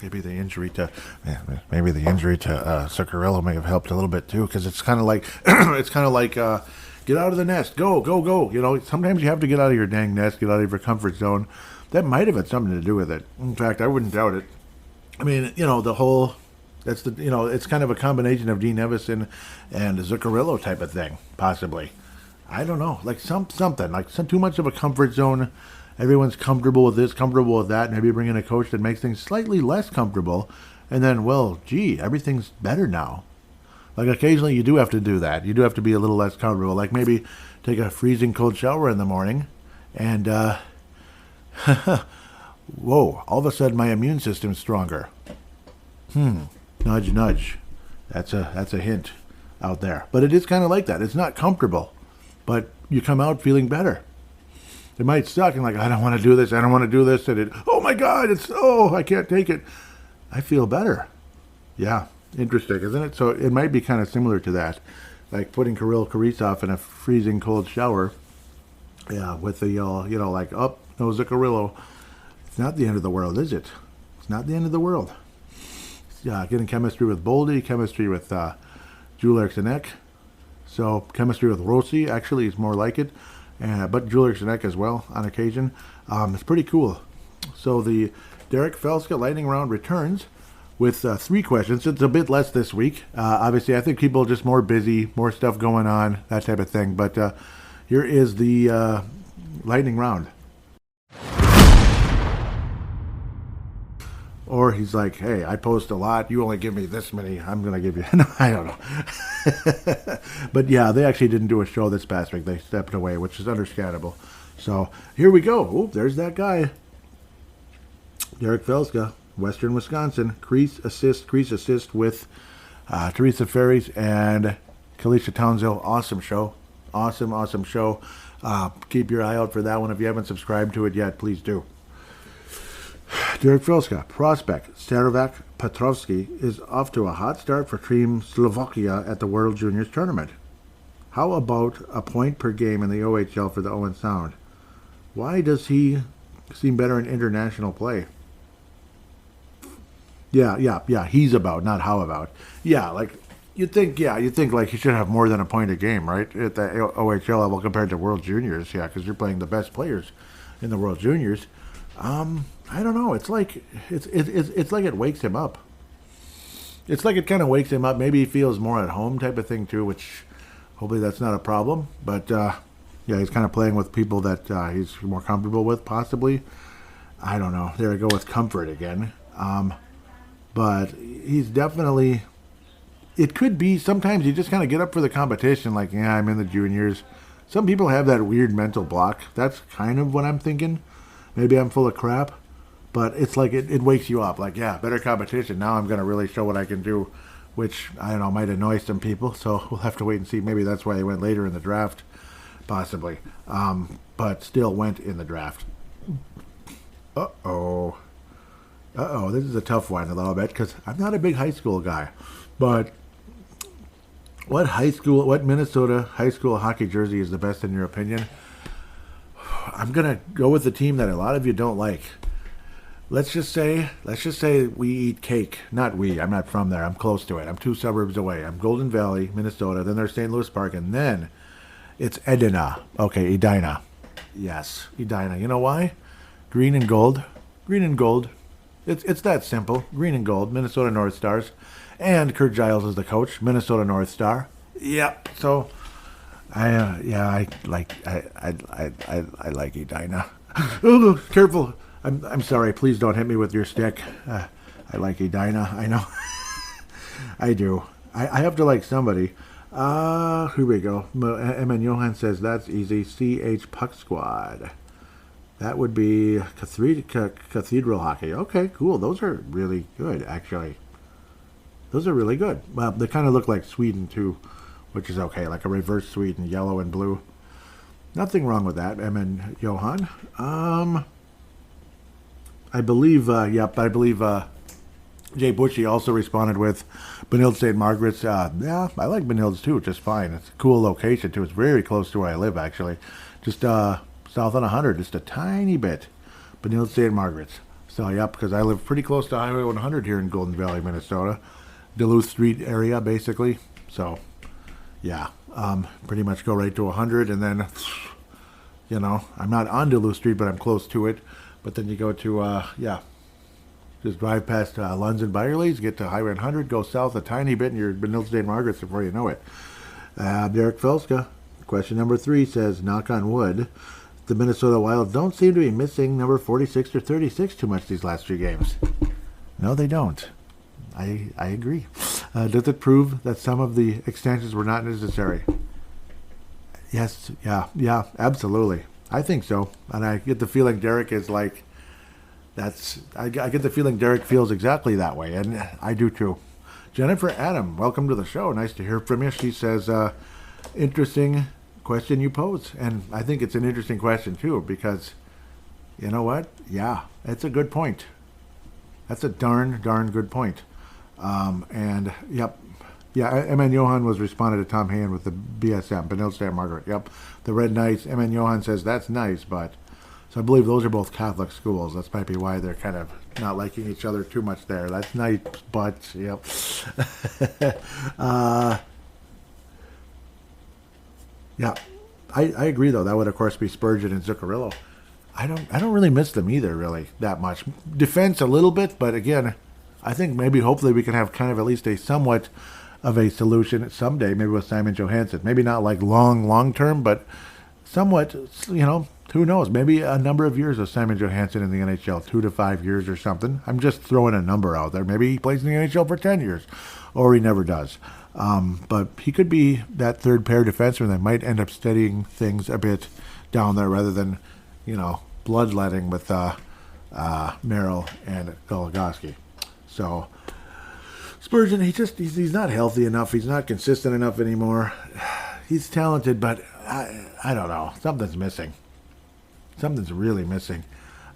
injury to Zuccarello may have helped a little bit too, because it's kind of like get out of the nest, go. You know, sometimes you have to get out of your dang nest, get out of your comfort zone. That might have had something to do with it. In fact, I wouldn't doubt it. I mean, you know, it's kind of a combination of Dean Evason and Zuccarello type of thing, possibly. I don't know, like something, like too much of a comfort zone. Everyone's comfortable with this, comfortable with that. Maybe bring in a coach that makes things slightly less comfortable. And then, well, gee, everything's better now. Like occasionally you do have to do that. You do have to be a little less comfortable. Like maybe take a freezing cold shower in the morning and, whoa, all of a sudden my immune system's stronger. Nudge, nudge. That's a hint out there. But it is kind of like that. It's not comfortable. But you come out feeling better. It might suck and like, I don't want to do this, and oh my God, I can't take it. I feel better. Yeah, interesting, isn't it? So it might be kind of similar to that. Like putting Kirill Kaprizov in a freezing cold shower. Yeah, with the, no Zuccarello. It's not the end of the world, is it? It's not the end of the world. Yeah, getting chemistry with Boldy, chemistry with Jules Eriksson. So chemistry with Rossi actually is more like it, but Jules Eriksson as well on occasion. It's pretty cool. So the Derek Felska lightning round returns with 3 questions. It's a bit less this week. Obviously, I think people are just more busy, more stuff going on, that type of thing. But here is the lightning round. Or he's like, hey, I post a lot. You only give me this many. I'm going to give you... No, I don't know. But yeah, they actually didn't do a show this past week. They stepped away, which is understandable. So here we go. Oh, there's that guy. Derek Felska, Western Wisconsin. Crease assist with Teresa Ferries and Kalisha Townsville. Awesome show. Awesome show. Keep your eye out for that one. If you haven't subscribed to it yet, please do. Derek Felska, prospect, Starovac Petrovsky, is off to a hot start for Team Slovakia at the World Juniors Tournament. How about a point per game in the OHL for the Owen Sound? Why does he seem better in international play? Yeah, he's about, not how about. Yeah, like, you'd think like he should have more than a point a game, right? At the OHL level compared to World Juniors, yeah, because you're playing the best players in the World Juniors. I don't know. It's like it's like it wakes him up. It's like it kind of wakes him up. Maybe he feels more at home type of thing too, which hopefully that's not a problem. But yeah, he's kind of playing with people that he's more comfortable with, possibly. I don't know. There I go with comfort again. But he's definitely. It could be sometimes you just kind of get up for the competition, like, yeah, I'm in the juniors. Some people have that weird mental block. That's kind of what I'm thinking. Maybe I'm full of crap. But it's like it wakes you up. Like, yeah, better competition. Now I'm going to really show what I can do, which, I don't know, might annoy some people. So we'll have to wait and see. Maybe that's why they went later in the draft, possibly. But still went in the draft. Uh-oh. This is a tough one a little bit because I'm not a big high school guy. But what Minnesota high school hockey jersey is the best in your opinion? I'm going to go with the team that a lot of you don't like. Let's just say we eat cake. Not we. I'm not from there. I'm close to it. I'm 2 suburbs away. I'm Golden Valley, Minnesota. Then there's St. Louis Park. And then it's Edina. Okay, Edina. Yes, Edina. You know why? Green and gold. Green and gold. It's that simple. Green and gold. Minnesota North Stars. And Kurt Giles is the coach. Minnesota North Star. Yep. So, I like Edina. Oh, careful. I'm sorry. Please don't hit me with your stick. I like Edina. I know. I do. I have to like somebody. Here we go. Emin Johan says that's easy. CH Puck Squad. That would be Cathedral Hockey. Okay, cool. Those are really good, actually. Those are really good. Well, they kind of look like Sweden, too, which is okay. Like a reverse Sweden, yellow and blue. Nothing wrong with that, Emin Johan. I believe Jay Bushy also responded with Benilde St. Margaret's. Yeah, I like Benilde's too, just fine. It's a cool location too. It's very close to where I live, actually. Just south on 100, just a tiny bit. Benilde St. Margaret's. So, yep, because I live pretty close to Highway 100 here in Golden Valley, Minnesota. Duluth Street area, basically. So, yeah, pretty much go right to 100, and then, you know, I'm not on Duluth Street, but I'm close to it. But then you go to, just drive past Lunds and Byerly's, get to Highway 100, go south a tiny bit, and you're Benilde St. Margaret's before you know it. Derek Felska, question number 3 says, knock on wood, the Minnesota Wild don't seem to be missing number 46 or 36 too much these last 3 games. No, they don't. I agree. Does it prove that some of the extensions were not necessary? Yes, yeah, absolutely. I think so. And I get the feeling Derek is like, I get the feeling Derek feels exactly that way, and I do too. Jennifer Adam, welcome to the show. Nice to hear from you. She says, interesting question you pose. And I think it's an interesting question too, because you know what? Yeah, it's a good point. That's a darn good point. And yep. Yeah, Emin Johan was responding to Tom Hayen with the BSM, Benilde St. Margaret. Yep. The Red Knights, Emin Johan says that's nice, but so I believe those are both Catholic schools. That's might be why they're kind of not liking each other too much there. That's nice, but yep. Yeah. I agree though. That would of course be Spurgeon and Zuccarello. I don't really miss them either, really, that much. Defense a little bit, but again, I think maybe hopefully we can have kind of at least a somewhat of a solution someday, maybe with Simon Johansson. Maybe not like long term, but somewhat, you know, who knows? Maybe a number of years of Simon Johansson in the NHL, 2 to 5 years or something. I'm just throwing a number out there. Maybe he plays in the NHL for 10 years, or he never does. But he could be that third pair defenseman that might end up steadying things a bit down there rather than, you know, bloodletting with Merrill and Goligoski. So Spurgeon, he's not healthy enough. He's not consistent enough anymore. He's talented, but I don't know. Something's missing. Something's really missing.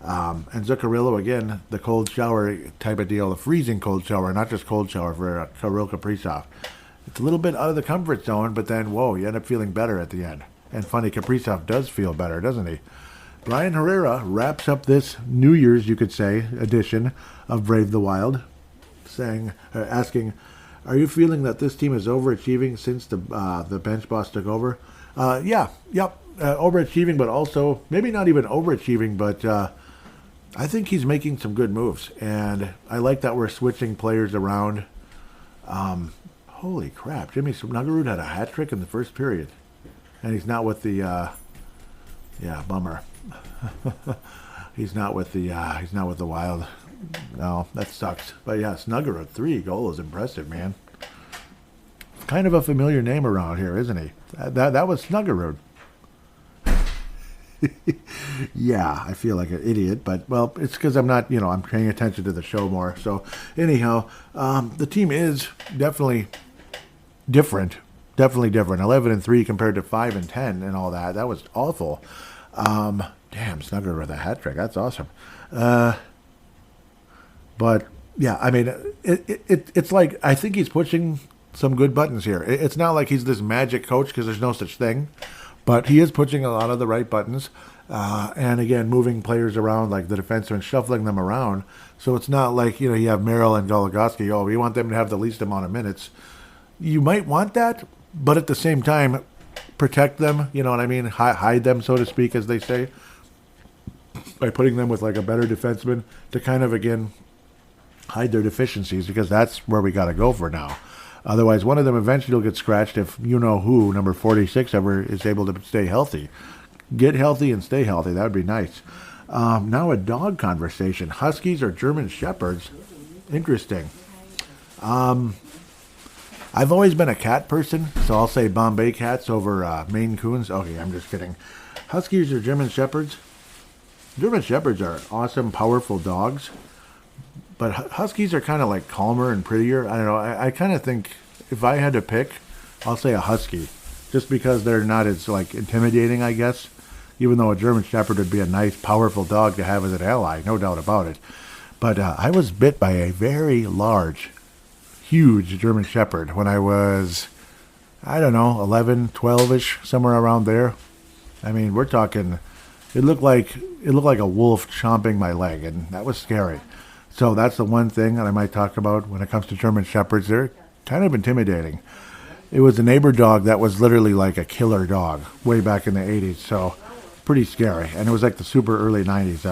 And Zuccarello, again, the cold shower type of deal, the freezing cold shower, not just cold shower for Kirill Kaprizov. It's a little bit out of the comfort zone, but then, whoa, you end up feeling better at the end. And funny, Kaprizov does feel better, doesn't he? Brian Herrera wraps up this New Year's, you could say, edition of Brave the Wild, asking, are you feeling that this team is overachieving since the bench boss took over? Overachieving, but also maybe not even overachieving, but I think he's making some good moves, and I like that we're switching players around. Holy crap, Jimmy Snuggerud had a hat trick in the first period, and he's not with the. Yeah, bummer. he's not with the Wild. No, that sucks. But yeah, Snuggerud 3 goals, impressive, man. Kind of a familiar name around here, isn't he? That was Snuggerud. Yeah, I feel like an idiot, but, well, it's because I'm not, I'm paying attention to the show more. So, anyhow, the team is definitely different. Definitely different. 11-3 compared to 5-10 and all that. That was awful. Damn, Snuggerud with a hat trick. That's awesome. But, yeah, I mean, it's like, I think he's pushing some good buttons here. It's not like he's this magic coach, because there's no such thing. But he is pushing a lot of the right buttons. And again, moving players around, like the defensemen, shuffling them around. So it's not like, you have Merrill and Goligoski. Oh, we want them to have the least amount of minutes. You might want that, but at the same time, protect them. You know what I mean? Hide them, so to speak, as they say. By putting them with like a better defenseman to kind of, again, hide their deficiencies, because that's where we got to go for now. Otherwise, one of them eventually will get scratched if you-know-who, number 46, ever is able to stay healthy. Get healthy and stay healthy. That would be nice. Now a dog conversation. Huskies or German Shepherds? Interesting. I've always been a cat person, so I'll say Bombay cats over Maine Coons. Okay, I'm just kidding. Huskies or German Shepherds? German Shepherds are awesome, powerful dogs. But Huskies are kind of like calmer and prettier. I don't know. I kind of think if I had to pick, I'll say a Husky. Just because they're not as like intimidating, I guess. Even though a German Shepherd would be a nice, powerful dog to have as an ally. No doubt about it. But I was bit by a very large, huge German Shepherd when I was, I don't know, 11, 12-ish, somewhere around there. I mean, we're talking, it looked like a wolf chomping my leg, and that was scary. So that's the one thing that I might talk about when it comes to German Shepherds. They're kind of intimidating. It was a neighbor dog that was literally like a killer dog way back in the 80s, so pretty scary. And it was like the super early 90s.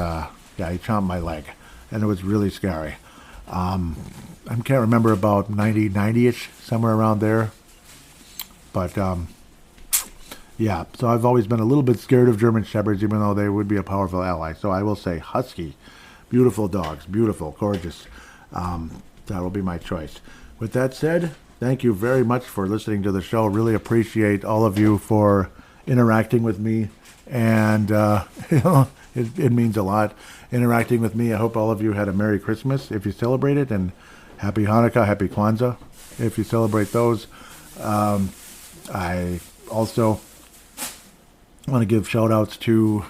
Yeah, he chomped my leg, and it was really scary. I can't remember, about 90-ish, somewhere around there. But, yeah, so I've always been a little bit scared of German Shepherds, even though they would be a powerful ally. So I will say Husky. Beautiful dogs. Beautiful. Gorgeous. That will be my choice. With that said, thank you very much for listening to the show. Really appreciate all of you for interacting with me. And, it means a lot interacting with me. I hope all of you had a Merry Christmas if you celebrate it, and Happy Hanukkah, Happy Kwanzaa if you celebrate those. I also want to give shout-outs to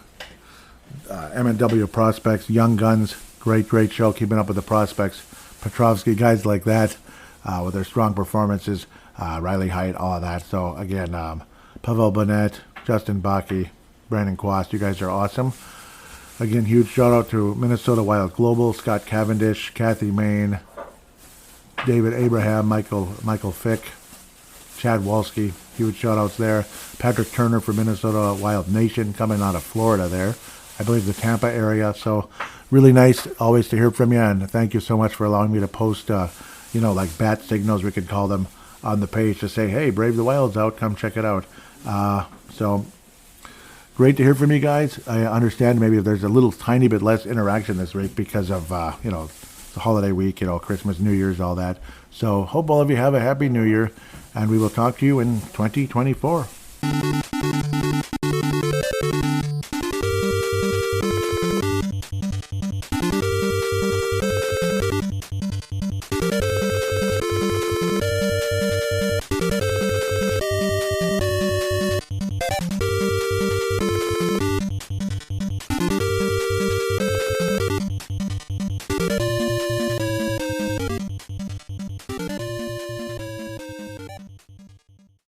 M&W Prospects, Young Guns, great show, keeping up with the prospects. Petrovsky, guys like that, with their strong performances, Riley Height, all of that. So, again, Pavel Burnett, Justin Bakke, Brandon Quast, you guys are awesome. Again, huge shout-out to Minnesota Wild Global, Scott Cavendish, Kathy Main, David Abraham, Michael Fick, Chad Walski, huge shout-outs there. Patrick Turner for Minnesota Wild Nation, coming out of Florida there. I believe the Tampa area. So really nice always to hear from you, and thank you so much for allowing me to post, like bat signals, we could call them, on the page to say, hey, Brave the Wild's out, come check it out. So great to hear from you guys. I understand maybe there's a little tiny bit less interaction this week because of, the holiday week, Christmas, New Year's, all that. So hope all of you have a happy New Year, and we will talk to you in 2024.